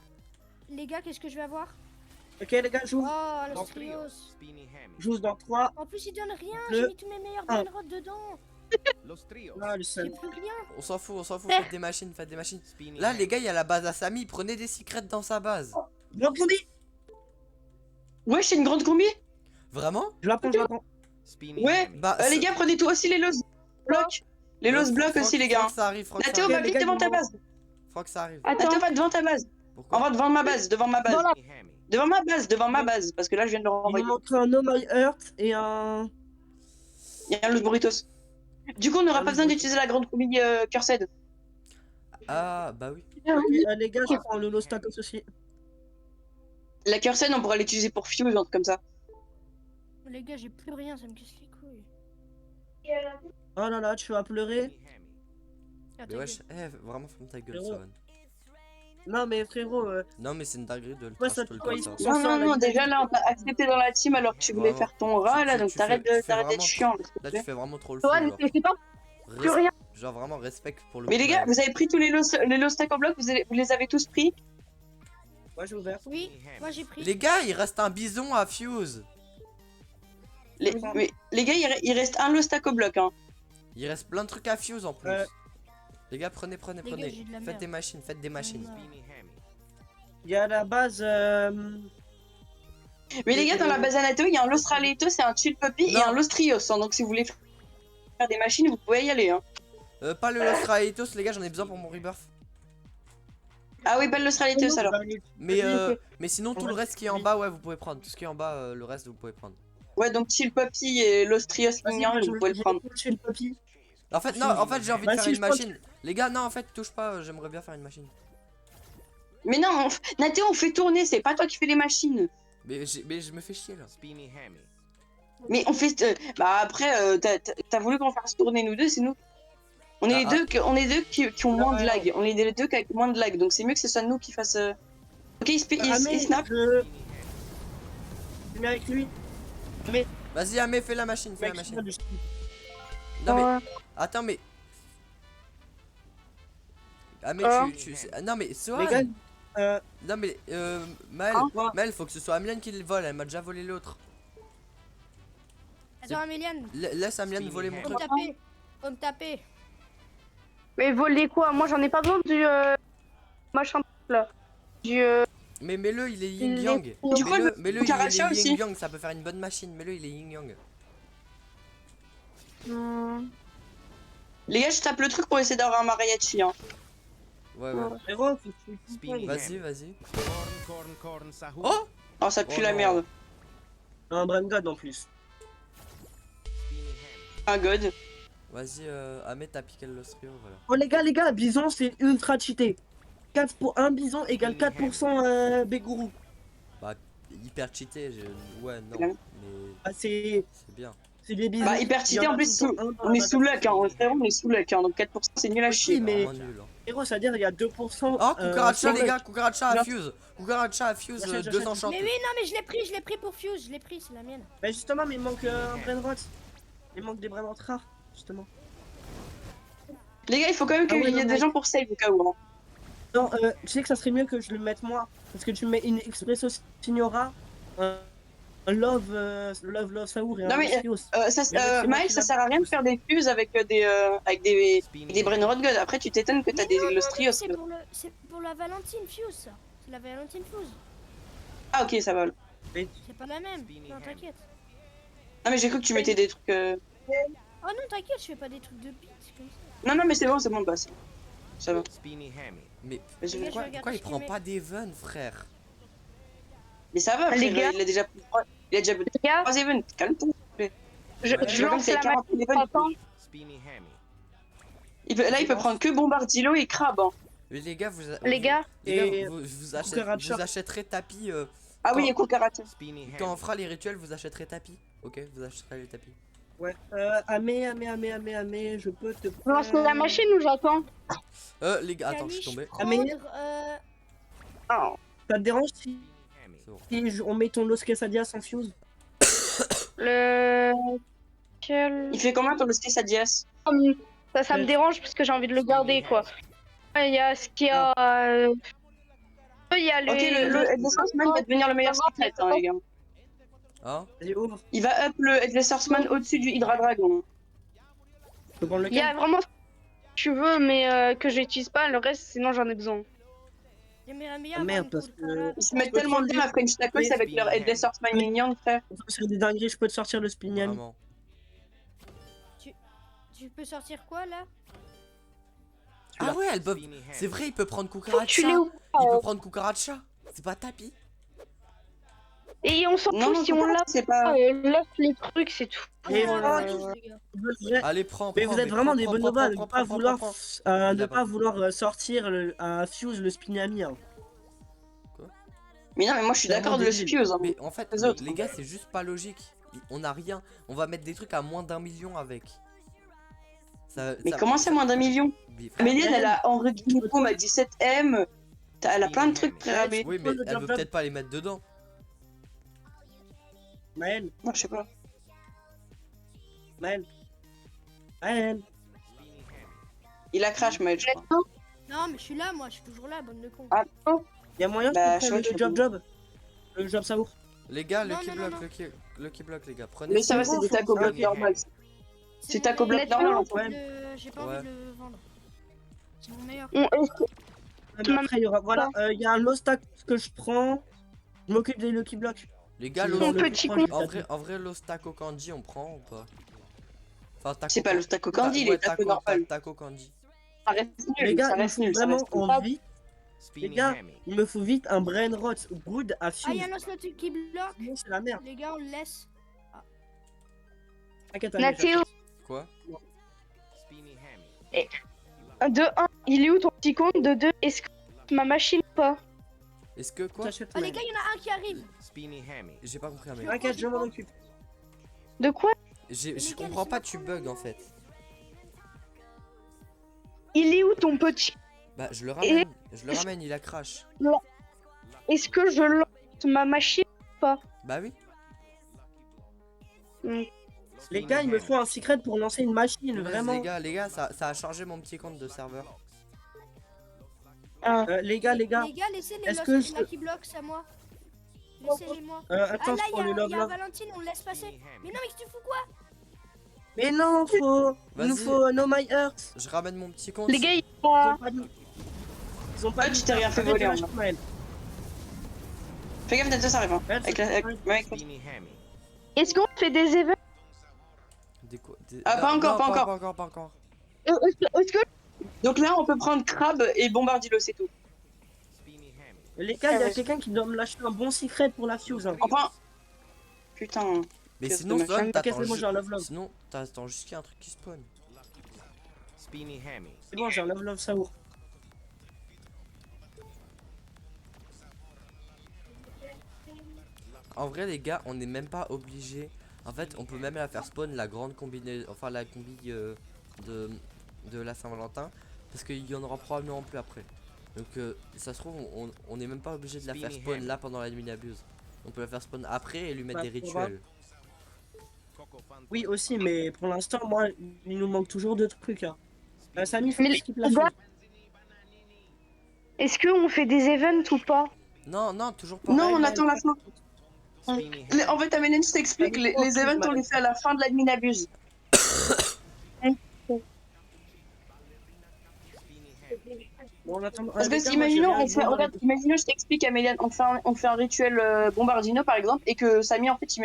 Les gars, qu'est-ce que je vais avoir? Ok, les gars, Oh, j'ouvre. le Dans- Strios. J'ouvre dans 3. En plus, il donne rien, Le- j'ai mis tous mes meilleurs un. brainrots dedans. Ah, le J'ai seul. plus rien. On s'en fout, faites des machines, faites des machines. Là, les gars, il y a la base à Samy, prenez des secrets dans sa base. J'entendis. Ouais, c'est une grande combi. Vraiment? Je la prends. Ouais. Bah, Les gars, prenez tout aussi les Lost Blocs. Les Lost Blocs aussi, les gars. Franck, ça arrive, Franck, ça Nathéo, arrive. va les vite gars, devant ils ta vont- base. Franck, ça arrive. attends. Nathéo, va devant ta base. On Pourquoi? va devant ma base, devant ma base. Dans la- Devant ma base, parce que là, je viens de le Il renvoyer. m'a montré un No My Earth et un. Il y a un Los Burritos. Du coup, on n'aura Ah pas oui, besoin oui. d'utiliser la grande combi Cursed. Ah, bah oui. Ok, les gars, je prends le Lost Tacos aussi. La Cursed, on pourra l'utiliser pour Fuse, un truc comme ça. Les gars, j'ai plus rien, ça me casse les couilles. Oh là là, tu vas pleurer. Ah, Mais ta wesh, gueule. vraiment, ferme ta gueule, Frérot. Soren. Non, mais frérot, Non, mais c'est une dinguerie de le Ouais, trash ça tout le fait quoi, temps, ils ça. sont- Non, déjà là, on t'a accepté dans la team alors que tu voulais Vraiment. faire ton rat, là, Tu- donc tu t'arrêtes fais d'être vraiment- chiant. Là, tu fais vraiment trop le Toi, fou, ne genre. te fais pas plus rien. Genre, vraiment, respect pour le Mais les gars, coup, vous avez pris tous les lost stack en bloc, vous les avez tous pris. Moi, j'ai ouvert. Oui, moi j'ai pris. Les gars, il reste un bison à fuse. Mais les gars, il reste un lost stack au bloc. Hein. Il reste plein de trucs à fuse en plus. Les gars, prenez. Les gars, j'ai de la Faites merde. des machines, faites des machines. Il y a la base. Mais les gars, dans la base Anato, il y a un lost Raleito, c'est un chill puppy et Non. un lost Trios. Hein, donc si vous voulez faire des machines, vous pouvez y aller. Hein. Pas le Lost Raitos, les gars, j'en ai besoin pour mon rebirth. Ah oui, pas le lost Raleito alors. Mais sinon, tout le reste qui est en bas, ouais, vous pouvez prendre. Tout ce qui est en bas, le reste, vous pouvez prendre. Ouais, donc chill puppy et lost Trios Mignon, vous pouvez le prendre. Le papier. En fait, non, en fait, j'ai envie de Bah, faire si, une je pense machine. Les gars, non, en fait, touche pas, j'aimerais bien faire une machine. Mais non, Nathéo, on fait tourner, c'est pas toi qui fais les machines. Mais je me fais chier là. Mais on fait. Bah après, t'as voulu qu'on fasse tourner nous deux, c'est nous. On est les deux qui ont moins de lag. On est les deux qui ont moins de lag, donc c'est mieux que ce soit nous qui fasse. Ok, il snap. Je mets avec lui. Vas-y, Amé, fais la machine, fais la Mec, machine. je- Non, mais. Ouais. Attends, mais. Amé, Ah. Non, mais Les gars, Sohan, Non mais Maël, Quoi Maël, faut que ce soit Amienne qui le vole, elle m'a déjà volé l'autre. Attends, Améliane, Laisse Amienne voler mon faut me truc. taper. Faut me taper. Mais voler quoi? Moi, j'en ai pas besoin du machin là. Du. Mais mets-le, il est yin Les- yang. Du coup, Mets-le, il est Cucaracha aussi. yin yang, ça peut faire une bonne machine. Mets-le, il est yin yang. Les gars, je tape le truc pour essayer d'avoir un mariachi. Hein. Ouais, ouais. Frérot, faut que tu Spinning Vas-y, vas-y. corn, sahur. Oh Oh, ça pue Oh la non. merde. un brain god en plus. Un god. Vas-y, Ahmed, t'as piqué le Lostrio, voilà. Oh les gars, bison c'est ultra cheaté. 4 pour 1 bison égale 4% Bégourou. Hyper cheaté, ouais, non. Ouais. Mais Ah, c'est bien. des bisons. Bah, hyper cheaté, en plus, on est sous luck. Hein. Frérot, on est sous luck. Hein. Donc 4%, c'est nul à chier. Oui, mais Vraiment nul. Hein. héros, c'est-à-dire il y a 2%. Oh, Cucaracha, les sans gars, luck. Cucaracha à Bien. fuse. Cucaracha à fuse, J'achète, 2 j'achète. enchantés. Mais oui, non, mais je l'ai pris pour Fuse. Je l'ai pris, c'est la mienne. Mais justement, mais il manque un brain rot. Il manque des brain rot rares, justement. Les gars, il faut quand même Ah ouais, qu'il y ait non, des mais- gens pour save au cas où. Hein. Non, tu sais que ça serait mieux que je le mette moi. Parce que tu mets une Expresso Signora, un Love Saour et Non, un mais, Lustrios. Maël, ça sert à rien de faire des fuses avec des brain rot god. Après, tu t'étonnes que t'as Mais non, des Lostrios. c'est pour la Valentine Fuse, ça. C'est la Valentine Fuse. Ah, ok, ça va. C'est pas la même. Non, t'inquiète. Non, mais j'ai cru que tu mettais des trucs. Oh non, t'inquiète, je fais pas des trucs de bits comme ça. Non, mais c'est bon, bah, ça va. Spinny hammy. Mais Vas-y, Les gars, pourquoi, je regarde pourquoi il ce qu'il prend met. pas d'Even, frère? Mais ça va, Les frère, gars. il a déjà pris 3 gars, events. Calme-toi. je Ouais. lance la machine. Attends. Spinny hammy. Là, il peut prendre que Bombardilo et Crabe. Hein. Mais les gars, Les gars, Et vous Cucaracha. achèterez tapis. Ah oui, Quand- et Cucaracha. Spinny Quand on hammy. fera les rituels, vous achèterez tapis. Ok, vous achèterez les tapis. Ouais. Amé, je peux te. je lance la machine ou j'attends? Les gars, attends, je suis Caniche, tombé. Ah, mais- prendre, Ah. Ça te dérange si, Spinny hammy. C'est bon. on met ton Los Quesadillas sans fuse? Le. Quel. Il fait combien ton Lusty Sadias? Ça me dérange parce que j'ai envie de le garder quoi. Il y a ce qu'il y a. Il y a le. Ok, le Headless Horseman va devenir le meilleur secret, hein, les gars. Hein? Vas-y, ouvre. Il va up le Headless Horseman au-dessus du Hydra Dragon. Je peux prendre Il y a lequel? vraiment ce que tu veux, mais que j'utilise pas. Le reste, sinon j'en ai besoin. j'aimerais bien Ah, avoir merde, une parce cool que- salade. Ils se mettent Je peux tellement prendre bien à French Tacos avec leur Headless Horseman mignon, frère. On peut faire des dingueries, je peux te sortir le Spignami. Vraiment. Tu peux sortir quoi là? Ah ouais, elle peut. Spinny hammy. C'est vrai, il peut prendre Faut que Cucaracha. tu l'aies ou pas, Il peut prendre Cucaracha. C'est pas tapis. Et on s'en Non, fout si on l'a c'est pas. laisse les trucs, c'est tout. Et Oh, voilà. les gars. Allez, prends. Mais prends, vous êtes vraiment prends, des prends, bonobas de prends, ne pas prends, vouloir, prends. de Il a ne pas pas vouloir sortir à Fuse le Spignami. Hein. Mais non, mais moi je suis C'est d'accord de le vraiment fuse. Hein. Mais en fait, Les autres. les gars, c'est juste pas logique. On a rien. On va mettre des trucs à moins d'1 million avec. Mais comment c'est moins d'1 million? Méliane, elle a Henri Guillemot à 17M. Elle a plein de trucs pré-rabais. Oui, mais elle veut peut-être pas les mettre dedans. Maël, Non, je sais pas. Maël. Il a crash, Maël, je crois. Non, mais je suis là, moi, je suis toujours là, bonne de con. Ah. Il y a moyen Bah, de je prendre vois le que- job. Le job Saour. Les gars, Non, Lucky non, Block, non, non. Lucky Block, les gars. Prenez Mais ça va, ça. c'est des taco block Ok. normal. C'est taco block Nettement, normal en fait. J'ai pas Ouais. envie de le vendre. C'est mon meilleur. Après, il y aura. Voilà, il y a un low stack que je prends. Je m'occupe des Lucky Blocks. Les gars, C'est le genre Mon le petit plus proche en du vrai, en vrai, l'os taco candy, on prend ou pas? Enfin, taco C'est pas le taco candy, il ouais, est taco normal. taco candy. Ça reste Les nul, gars, ça il me reste faut nul. Ça vraiment reste nul. envie. Spinny gars, hammy. Il me faut vite un brain rot good à Ah, Fuse. il y a un os qui bloque. Sinon, c'est la merde. Les gars, on le laisse. T'inquiète, Nathéo, Quoi? Spinny hammy. de 1, il est où ton petit compte? De 2, est-ce que ma machine ou pas? Est-ce que quoi? T'achètes Ah, les gars, il y en a un qui arrive. Spinny hammy. J'ai pas compris, mais T'inquiète, je m'en occupe. De quoi? je comprends pas, tu bugs en fait. Il est où ton petit? Bah, je le ramène, il a crash. Est-ce que je lance ma machine? Bah oui. Les gars, il me faut un secret pour lancer une machine, Punaise, vraiment. Les gars, ça a chargé mon petit compte de serveur. Les gars, Les gars, laissez les est-ce que Lost je- Lucky Blocks à moi. Laissez-les moi. Ah attends, là, je prends le love il y a love. Valentine, on le laisse passer. Mais non, mais tu fous quoi? Mais non, il nous Vas-y. faut No My Earth. Je ramène mon petit compte. Les gars, il y Ils a... ont pas dit. Ils ont pas Ah, dit. tu t'es rien fait Arrête de voler, en lâcher Maël. Fais gaffe, Nato, ça arrive. Hein. Maël, Avec c'est la. pas- Avec... Speedy Hammy. Est-ce qu'on fait des événements? Ah, pas encore, pas encore. Pas encore, pas encore. Est-ce que... Donc là, on peut prendre Crabe et Bombardilo, c'est tout. Speedy Hammy. Les gars, il y a quelqu'un qui doit me lâcher un bon secret pour la fuse. Hein. Enfin. Putain. Mais Qu'est-ce sinon, que Son, Ok, t'attends c'est bon, j'ai un love love. Sinon, t'attends juste qu'il y ait un truc qui spawn. Speedy Hammy. C'est bon, j'ai un love love Saour. En vrai, les gars, on n'est même pas obligé. En fait, on peut même la faire spawn, la grande combinaison, enfin la combi de la Saint-Valentin, parce qu'il y en aura probablement plus après. Donc, ça se trouve, on n'est même pas obligé de la faire spawn là pendant la nuit abuse. On peut la faire spawn après et lui mettre Bah, des pour rituels. Oui, aussi, mais pour l'instant, moi, il nous manque toujours deux trucs. Hein. Samy, faut Mais qu'il les skip la gars, fuse. est-ce qu'on fait des events ou pas? Non, non, toujours pas. Non, on ouais, attend la fin. Speedy En fait, Amélie, je t'explique, les events, on les fait à la fin de la Minabuse. Bon, on attend. Parce les que gars, imaginons, moi, j'ai rien regarde, imaginons, je t'explique, Améliane, on fait un rituel Bombardino par exemple, et que Samy en fait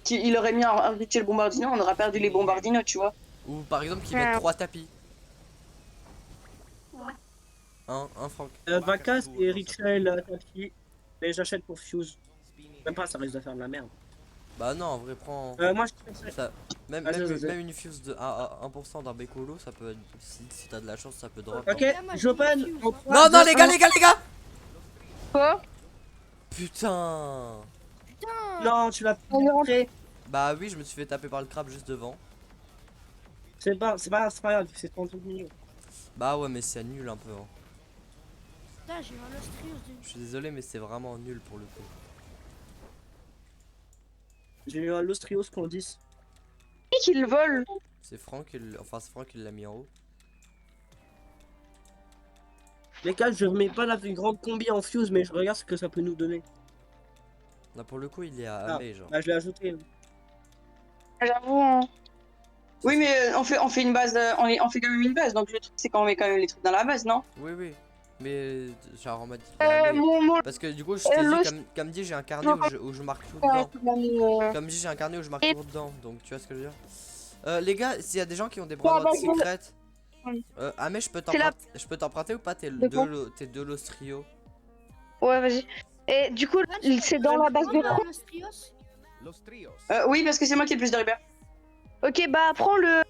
il aurait mis un rituel Bombardino, on aurait perdu les Bombardinos, tu vois. Ou par exemple, qu'ils mettent 3 tapis. Un Franck. Vacas et Rituel Tafi. Mais j'achète pour Fuse. Même pas, ça risque de faire de la merde. Bah non, en vrai, prends. Moi, je préfère. Ça, même, Vas-y, même, vas-y. même une fuse de 1% d'un Bécolo, ça peut être. Si t'as de la chance, ça peut drop. Ok, Là, moi, je j'open. dis Fuse, en hein. trois, Non, non, deux, les gars, un. les gars, les gars! Quoi? Putain! Putain. Non, tu l'as montré. Bah oui, je me suis fait taper par le crabe juste devant. C'est pas grave, c'est 30 millions. Bah ouais, mais c'est nul un peu. Hein. Putain, j'ai eu un Lostrios de... Je suis désolé, mais c'est vraiment nul pour le coup. J'ai eu un Lostrios qu'on 10. Qui le vole? C'est Franck, enfin c'est Franck qui l'a mis en haut. Les gars, je remets pas la grande combi en Fuse, mais je regarde ce que ça peut nous donner. Là pour le coup, il est à Ah. Amé, genre. Bah, je l'ai ajouté. J'avoue, hein. Oui, mais on fait une base, on fait quand même une base, donc le truc c'est qu'on met quand même les trucs dans la base, non? Oui, oui. Mais genre en mode. il est à Amé. Mon... Parce que du coup, je t'ai le- dit, comme dit, j'ai un carnet où je marque tout dedans. Comme dit, j'ai un carnet où je marque tout dedans. Donc tu vois ce que je veux dire. Les gars, s'il y a des gens qui ont des branlottes bah, secrètes. Oui. Amé, je peux C'est la- t'emprunter ou pas tes De quoi deux Lostrio? Ouais, vas-y. Et du coup, c'est dans la base de Prends quoi? le Lostrios. Los Trios. Oui, parce que c'est moi qui ai le plus de repères. Ok, bah prends le...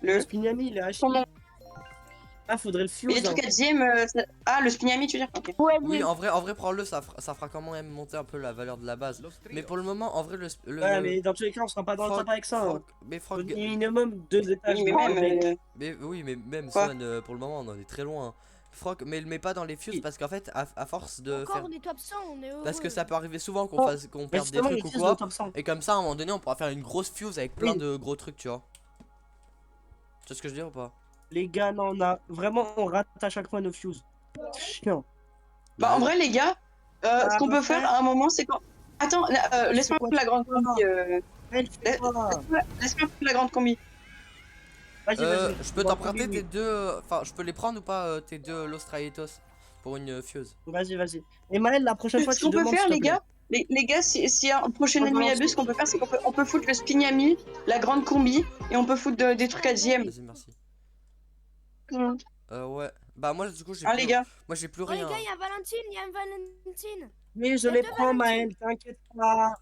Le, Le Spignami, il est haché. Comment? Ah, faudrait le et Fuse. les trucs à dixième, ah, le Spignami, tu veux dire? Ok. Ouais, Oui, en vrai, prends-le, ça fera quand même monter un peu la valeur de la base. Los Trios. Mais pour le moment, en vrai, Ouais, mais dans tous les cas, on sera pas dans le Franck- top avec ça. Hein. Franck- mais Franck, Minimum 2 étages. Oui, mais de même, avec. mais oui, mais même Quoi Son, pour le moment, on en est très loin. Franck, mais le mets pas dans les fuses Oui. parce qu'en fait, à force de Encore, faire. on est top 100, on est heureux. Parce que ça peut arriver souvent qu'on Oh, qu'on Mais perde des justement, les trucs ou Fuse quoi. de top 100. Et comme ça, à un moment donné, on pourra faire une grosse fuse avec plein Oui. de gros trucs, tu vois. Tu vois ce que je veux dire ou pas? Les gars, non, on rate à chaque fois nos Fuse. Chiant. Bah, en vrai, les gars, ce qu'on bah, peut faire à un moment, c'est quand. Attends, laisse-moi quoi, la grande combi. Elle, fais quoi Laisse-moi la grande combi. Vas-y, vas-y. Je peux Bon, t'emprunter oui, tes deux. Enfin, je peux les prendre ou pas, tes deux Lostraitos pour une fuse? Vas-y, vas-y. Et Maël, la prochaine fois, Ce tu qu'on peut demandes. faire, s'il te les plaît. gars, les gars, s'il y a un prochain On ennemi demande abus, ce qu'on peut faire, c'est qu'on peut foutre le Spignami, la grande combi, et on peut foutre des trucs à dixième. Vas-y, merci. Mm. Ouais. Bah, moi, du coup, j'ai Hein, plus. les gars? Moi, j'ai plus Oh, les rien. gars, il y a Valentine, il y a une Valentine. Oui, je Il y a les deux prends, Maël, t'inquiète pas.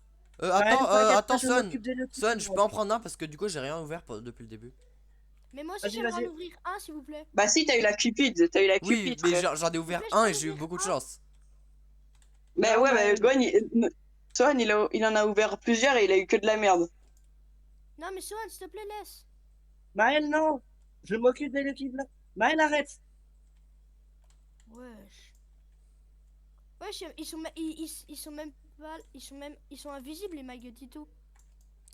Maël, t'inquiète pas, Attends, je Son. m'occupe des deux Son, trucs. je peux en prendre un parce que du coup, j'ai rien ouvert depuis le début. Mais moi aussi, Vas-y, j'aimerais vas-y. en ouvrir un, s'il vous plaît. Bah, si, t'as eu la Cupid, t'as eu la Oui, Cupid. mais frère. j'en ai ouvert Mais je un peux et j'ai eu ouvrir beaucoup de un. chance. Bah, ouais, bah, Gwen, Swan, il en a ouvert plusieurs et il a eu que de la merde. Non, mais Sohan, s'il te plaît, laisse. Maël, non. Je m'occupe des Lucky Block. Maël, arrête. Wesh. Wesh, ils sont même pas... Ils sont invisibles, les Maguetito.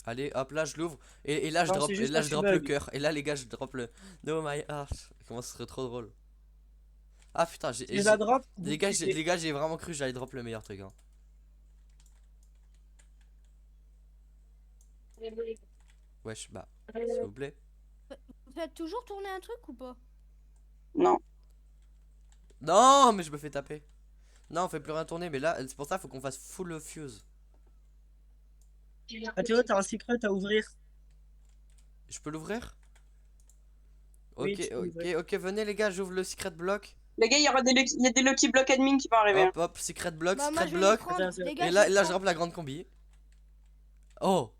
Allez, hop, là je l'ouvre. Et là je Non, drop, c'est et juste là un je petit drop le bug. cœur. Et là les gars, je drop le No My Heart. Comment ce serait trop drôle. Ah putain, Tu la drops, les gars, j'ai vraiment cru que j'allais drop le meilleur truc. Hein. Wesh, bah, s'il vous plaît. Vous faites toujours tourner un truc ou pas? Non. Non, mais je me fais taper. Non, on fait plus rien tourner, mais là, c'est pour ça, faut qu'on fasse full fuse. Ah, Théo, t'as un secret à ouvrir. Je peux l'ouvrir? Oui, Ok, tu peux ok, l'ouvrir. ok, venez les gars, j'ouvre le secret block. Les gars, il y a des Lucky Block admin qui vont arriver. Hein. Hop, hop, secret block, Bah, moi secret je vais les block. prendre. Attends, Les attends. gars, Et je là, les là, je prends. drop la grande combi. Oh!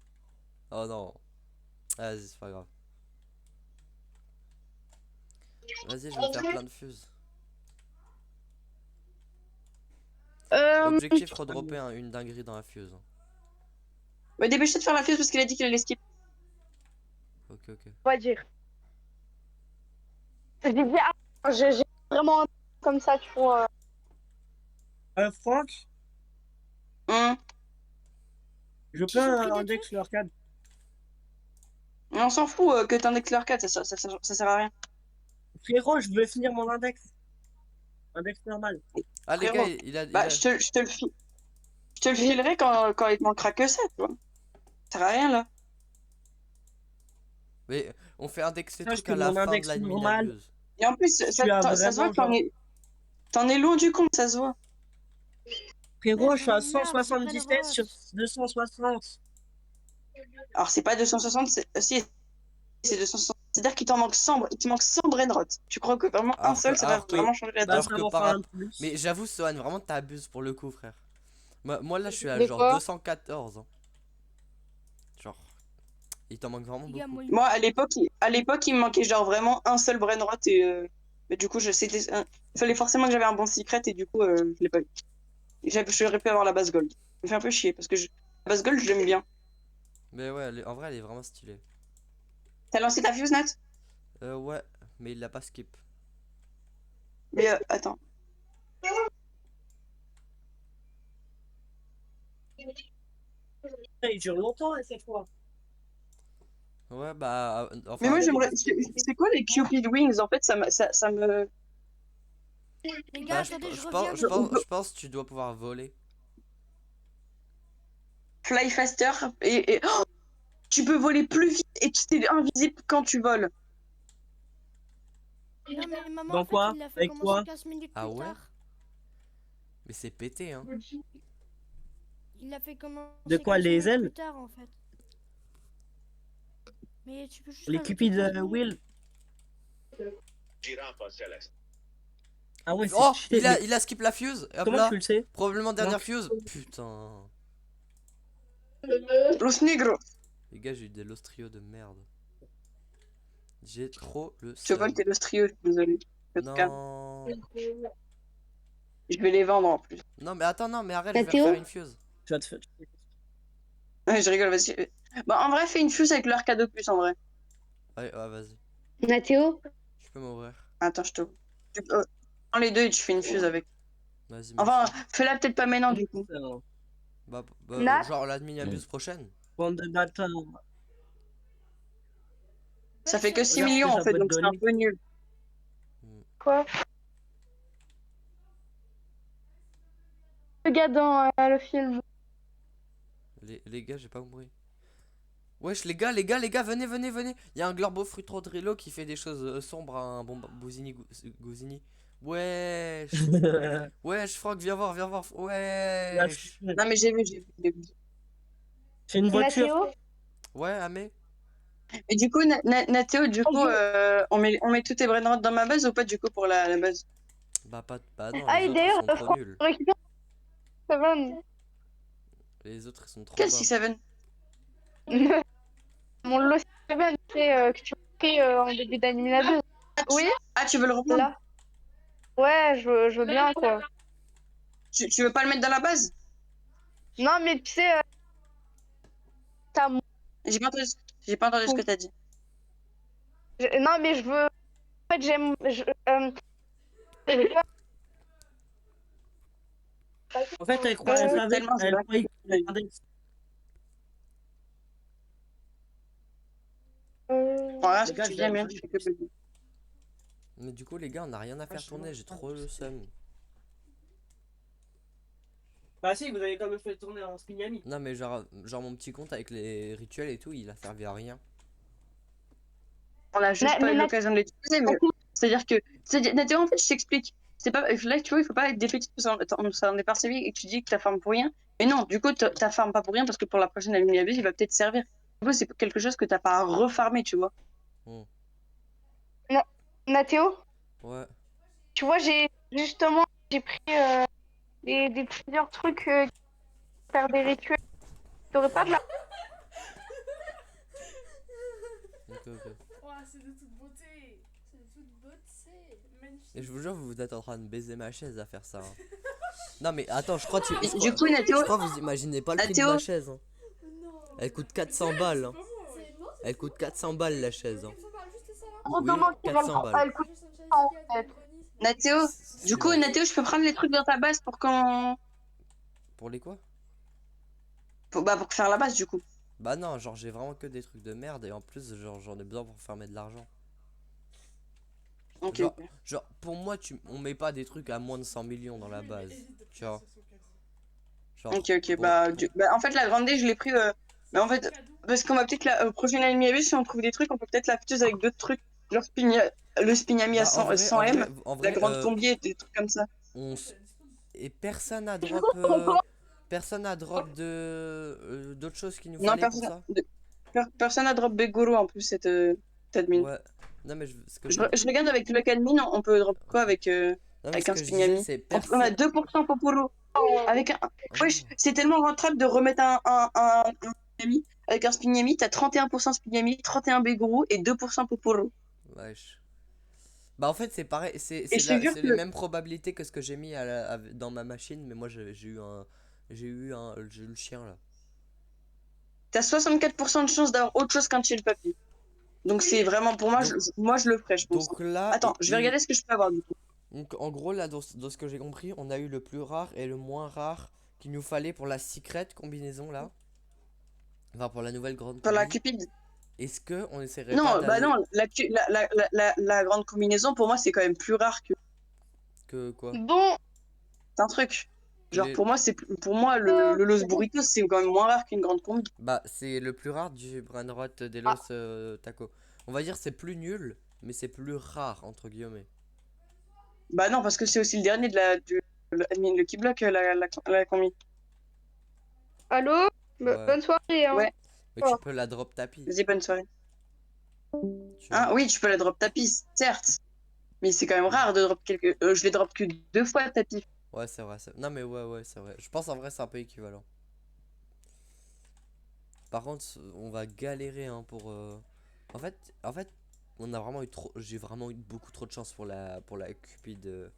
Oh non. Vas-y, c'est pas grave. Vas-y, je vais faire plein de fuses. Objectif, redropper une dinguerie dans la fuse. Bah, dépêche-toi de faire la fuse parce qu'il a dit qu'il allait skip. Ok, ok. On va dire. J'ai dit, ah, j'ai vraiment un comme ça, tu vois. Franck, Hum. je Ils peux ont pris des index trucs. l'arcade. On s'en fout que t'en éclaires 4, ça sert à rien. Frérot, je veux finir mon index. Index normal. Ah, les gars, Frérot. il a. Bah, je te le file. Je te le filerai quand il te manquera que ça, tu vois. Ça sert à rien là. Mais on fait index les Sache trucs que à la mon fin de index l'admin normal, abuse. Et en plus, tu as ça se voit vraiment que genre. t'en es loin du compte, ça se voit. Frérot, je suis à J'en ai marre, c'est pas le 177 sur rot. 260. Alors, c'est pas 260, si, c'est 260. C'est-à-dire qu'il t'en manque 100, il te manque 100 brainrot. Tu crois que vraiment un Alors seul, que- ça va alors que- vraiment changer la donne? Bah, Alors ça que m'en par fera un rapport. plus. Mais j'avoue, Sohan, vraiment t'abuses pour le coup, frère. Moi là, je suis à De genre quoi 214. Hein. Genre. Il t'en manque vraiment Les gars, beaucoup. moi, À l'époque, il me manquait genre vraiment un seul brainrot et mais du coup, il fallait forcément que j'avais un bon secret et du coup, je l'ai pas eu. J'aurais pu avoir la base gold. Ça me fait un peu chier parce que la base gold, je l'aime bien. Mais ouais, en vrai, elle est vraiment stylée. T'as lancé ta fuse, Nat? Ouais, mais il l'a pas skip. Mais attends. Il dure longtemps à cette fois. Ouais, bah. Mais Enfin. moi, j'aimerais. C'est quoi les Cupid Wings? En fait, ça me. les Bah, gars, attendez, je reviens. je pense que tu dois pouvoir voler. Fly faster et oh, tu peux voler plus vite et tu es invisible quand tu voles. Non, mais maman, Dans en fait, quoi? il l'a fait Avec commencer quoi? 15 minutes Ah plus ouais? tard. Mais c'est pété, hein. Il l'a fait commencer De quoi, 15 les minutes ailes? plus tard, en fait. Mais tu peux juste Les rajouter Cupid 15 minutes. Wheel. Ah ouais, c'est Oh, cheaté, mais il a skip la fuse. Hop comment là. tu le sais? Probablement dernière Non. fuse. Putain. Los Negros. Les gars, j'ai eu des Lostrio de merde. J'ai trop le Je vole seum. tes Los Trio, désolé. En tout cas, Non. je vais les vendre en plus. Non, mais attends, non, mais arrête, je vais Mathéo refaire une fuse. Tu vas te faire. Ouais, je rigole, vas-y. Bah, en vrai, fais une fuse avec leur cadeau plus en vrai. Ouais, ouais, vas-y. Mathéo Je peux m'ouvrir. Attends, prends les deux et tu fais une fuse avec. Vas-y, Enfin, merci. fais-la peut-être pas maintenant du coup. Bah, Nat genre l'admin abuse prochaine. Bande de bâtards. Ça fait que 6 Regarde ce millions que en ça fait, peut te donc c'est un donner. peu nul. Quoi? Le gars dans le film. Les gars, j'ai pas compris. Wesh, les gars, venez, venez, venez. Il y a un Glorbo Frutrodrillo qui fait des choses sombres à un bon Bouzini Gouzini. Wesh. Wesh, Franck, viens voir, viens voir. Wesh. Non, mais j'ai vu. C'est une voiture. Mathéo? Ouais, Amé. Et du coup, Nathéo, du coup, on met tous tes brainrots dans ma base ou pas du coup pour la base? Bah non, Ah, les et autres ils d'ailleurs, sont trop nuls. récupère ça va. Les autres ils sont trop Quel bas. 6-7? Mon lot c'est bien que tu m'as pris en début d'anime la 2. Oui, Ah, tu veux le reprendre? là. Ouais, je veux bien quoi. Tu veux pas le mettre dans la base? Non, mais tu sais, t'as mon- J'ai pas entendu ce que t'as dit. non, mais je veux. En fait, j'aime. En fait, elle croyait, Je elle veux savait, tellement, c'est elle vrai. croyait que c'était l'index. Voilà, Les ce gars, que tu je dis, vais Amir, aller je fais que bugger. Mais du coup, les gars, on a rien à faire je tourner, vois j'ai pas. trop le seum. Bah si, vous avez quand même fait tourner en Spignami. Non, mais genre mon petit compte avec les rituels et tout, il a servi à rien. On a juste pas Mais eu l'occasion de l'utiliser, mais c'est-à-dire que. Nathéo, en fait, je t'explique. C'est pas. Là, tu vois, il faut pas être défaitif parce qu'on s'en est percevé et que tu dis que ta farm pour rien. Mais non, du coup, ta farm pas pour rien parce que pour la prochaine Aluminiabus, il va peut-être servir. Du coup, c'est quelque chose que t'as pas à refarmer, tu vois. Nathéo, Ouais. tu vois, j'ai pris des plusieurs trucs pour faire des rituels. T'aurais pas de la... Ok, ok. Ouah, c'est de toute beauté. C'est de toute beauté. Magnifique. Et je vous jure, vous êtes en train de baiser ma chaise à faire ça. Hein. Non, mais attends, je crois que Et du coup, Nathéo, je crois que vous imaginez pas le prix de Nathéo, ma chaise. Hein. Non. Elle coûte 400 balles. Hein. C'est non, Elle coûte 400 balles la chaise. Hein. juste ça. Gros Oui, dommage qu'elle 400 balles. elle coûte en fait. Nathéo, du coup, Silence. Nathéo, je peux prendre les trucs dans ta base pour quand. Pour les quoi? Bah, pour faire la base, du coup. Bah non, genre j'ai vraiment que des trucs de merde et en plus genre j'en ai besoin pour farmer de l'argent. Ok, Genre, ok. genre pour moi on met pas des trucs à moins de 100 millions dans la base. Tu vois. Genre, Ok, ok. pour- Bah, pour- en fait, la grande D, je l'ai pris. Mais en fait, parce qu'on va peut-être la prochaine Aluminiabus, si on trouve des trucs, on peut peut-être la fuseuse avec d'autres trucs. Genre le Spignami à Bah, 100 M, en la vrai grande combi et des trucs comme ça. et personne n'a Je drop veux comprendre. personne n'a drop de d'autres choses qu'il nous Non, fallait pour ça. personne n'a drop Begoro en plus cette admin. Ouais. Non mais ce que Je, je veux je regarde avec le admin, on peut drop quoi Ok. avec, Non mais ce un que je disais Spignami? c'est On a personne. 2% Popolo. Avec un. Oh, Wesh, c'est tellement rentable de remettre un Spignami. Avec un Spignami, t'as 31% Spignami, 31 Begoro et 2% Popolo. wesh. Bah en fait c'est pareil, Et je te jure c'est que les mêmes probabilités que ce que j'ai mis dans ma machine, mais moi j'ai eu le chien là. t'as 64% de chance d'avoir autre chose qu'un chill papy. Donc c'est vraiment, pour moi, Donc, moi je le ferais, je pense. donc là Attends, je vais regarder ce que je peux avoir du coup. donc en gros là dans ce que j'ai compris, on a eu le plus rare et le moins rare qu'il nous fallait pour la secret combinaison là. Enfin pour la nouvelle grande Pour la combi. Cupid. Est-ce que on essaierait pas Non, bah d'aller non, la grande combinaison, pour moi, c'est quand même plus rare que quoi? Bon, c'est un truc. Que Genre, les pour moi le Los Burritos, c'est quand même moins rare qu'une grande combi. Bah c'est le plus rare du Brainrot Delos Taco. On va dire c'est plus nul, mais c'est plus rare entre guillemets. Bah non, parce que c'est aussi le dernier le qui bloque la combi. allô? Ouais. Bonne soirée, hein. Ouais, Mais tu peux la drop tapis. vas-y, bonne soirée. Tu vois. Hein, oui, tu peux la drop tapis, certes. Mais c'est quand même rare de drop je l'ai drop que 2 fois tapis. Ouais, c'est vrai. Non, mais ouais, c'est vrai. Je pense en vrai, c'est un peu équivalent. Par contre, on va galérer hein, pour. En fait, on a vraiment eu trop. J'ai vraiment eu beaucoup trop de chance pour la Cupid.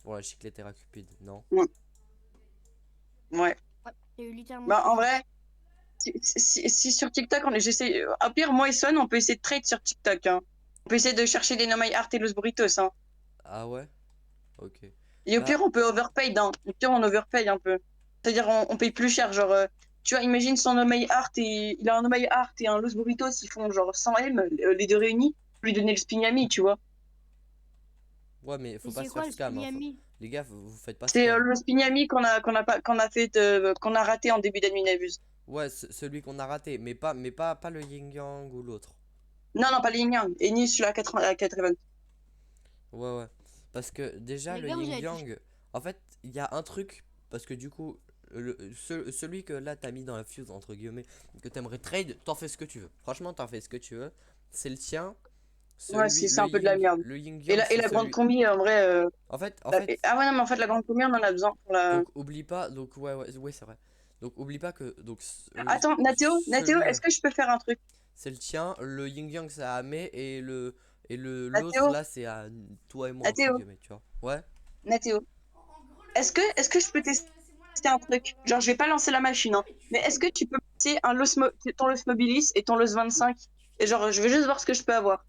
Pour la Chicletera Cupid, non? Ouais. Il y a eu littéralement. Bah en vrai, si sur TikTok, j'essaie. À pire, moi et Son, on peut essayer de trade sur TikTok. Hein. On peut essayer de chercher des Nomai Art et Los Burritos. Hein. Ah ouais? Ok. Et au Bah, pire, on peut overpay. Hein. Au pire, on overpay un peu. C'est-à-dire, on paye plus cher. Genre, tu vois, imagine son Nomai Art et. Il a un Nomai Art et un Los Burritos, ils font genre 100 M, les deux réunis. Lui donner le Spignami, tu vois. ouais, mais faut Mais pas c'est se quoi faire le scam. Hein, Spignami? les gars, vous faites pas C'est scam. le Spignami qu'on a raté en début d'Adminabuse. Ouais, celui qu'on a raté, mais pas le Yin Yang ou l'autre. Non, non, pas le Yin Yang. Et ni celui à 80. Ouais. Parce que déjà, Les le gars, vous Yin avez Yang, en fait, il y a un truc. Parce que du coup, celui que là t'as mis dans la fuse, entre guillemets, que t'aimerais trade, t'en fais ce que tu veux. Franchement, t'en fais ce que tu veux. C'est le tien. Ouais, c'est un peu de la merde. Le Yin Et Yang, et c'est la grande celui. combi, en vrai. En fait, Ah ouais, non, mais en fait, la grande combi, on en a besoin pour la. donc oublie pas. Donc, ouais, c'est vrai. Donc, oublie pas que. Donc, Attends, Nathéo, celui-là, est-ce que je peux faire un truc? c'est le tien. Le Yin Yang, c'est à Amé. Et l'autre, Nathéo, là, c'est à toi et moi, entre Nathéo, guillemets, tu vois. Ouais. Nathéo. Est-ce que je peux tester un truc? Genre, je vais pas lancer la machine, hein. Mais est-ce que tu peux passer ton Los Mobilis et ton Los 25? Et genre, je vais juste voir ce que je peux avoir.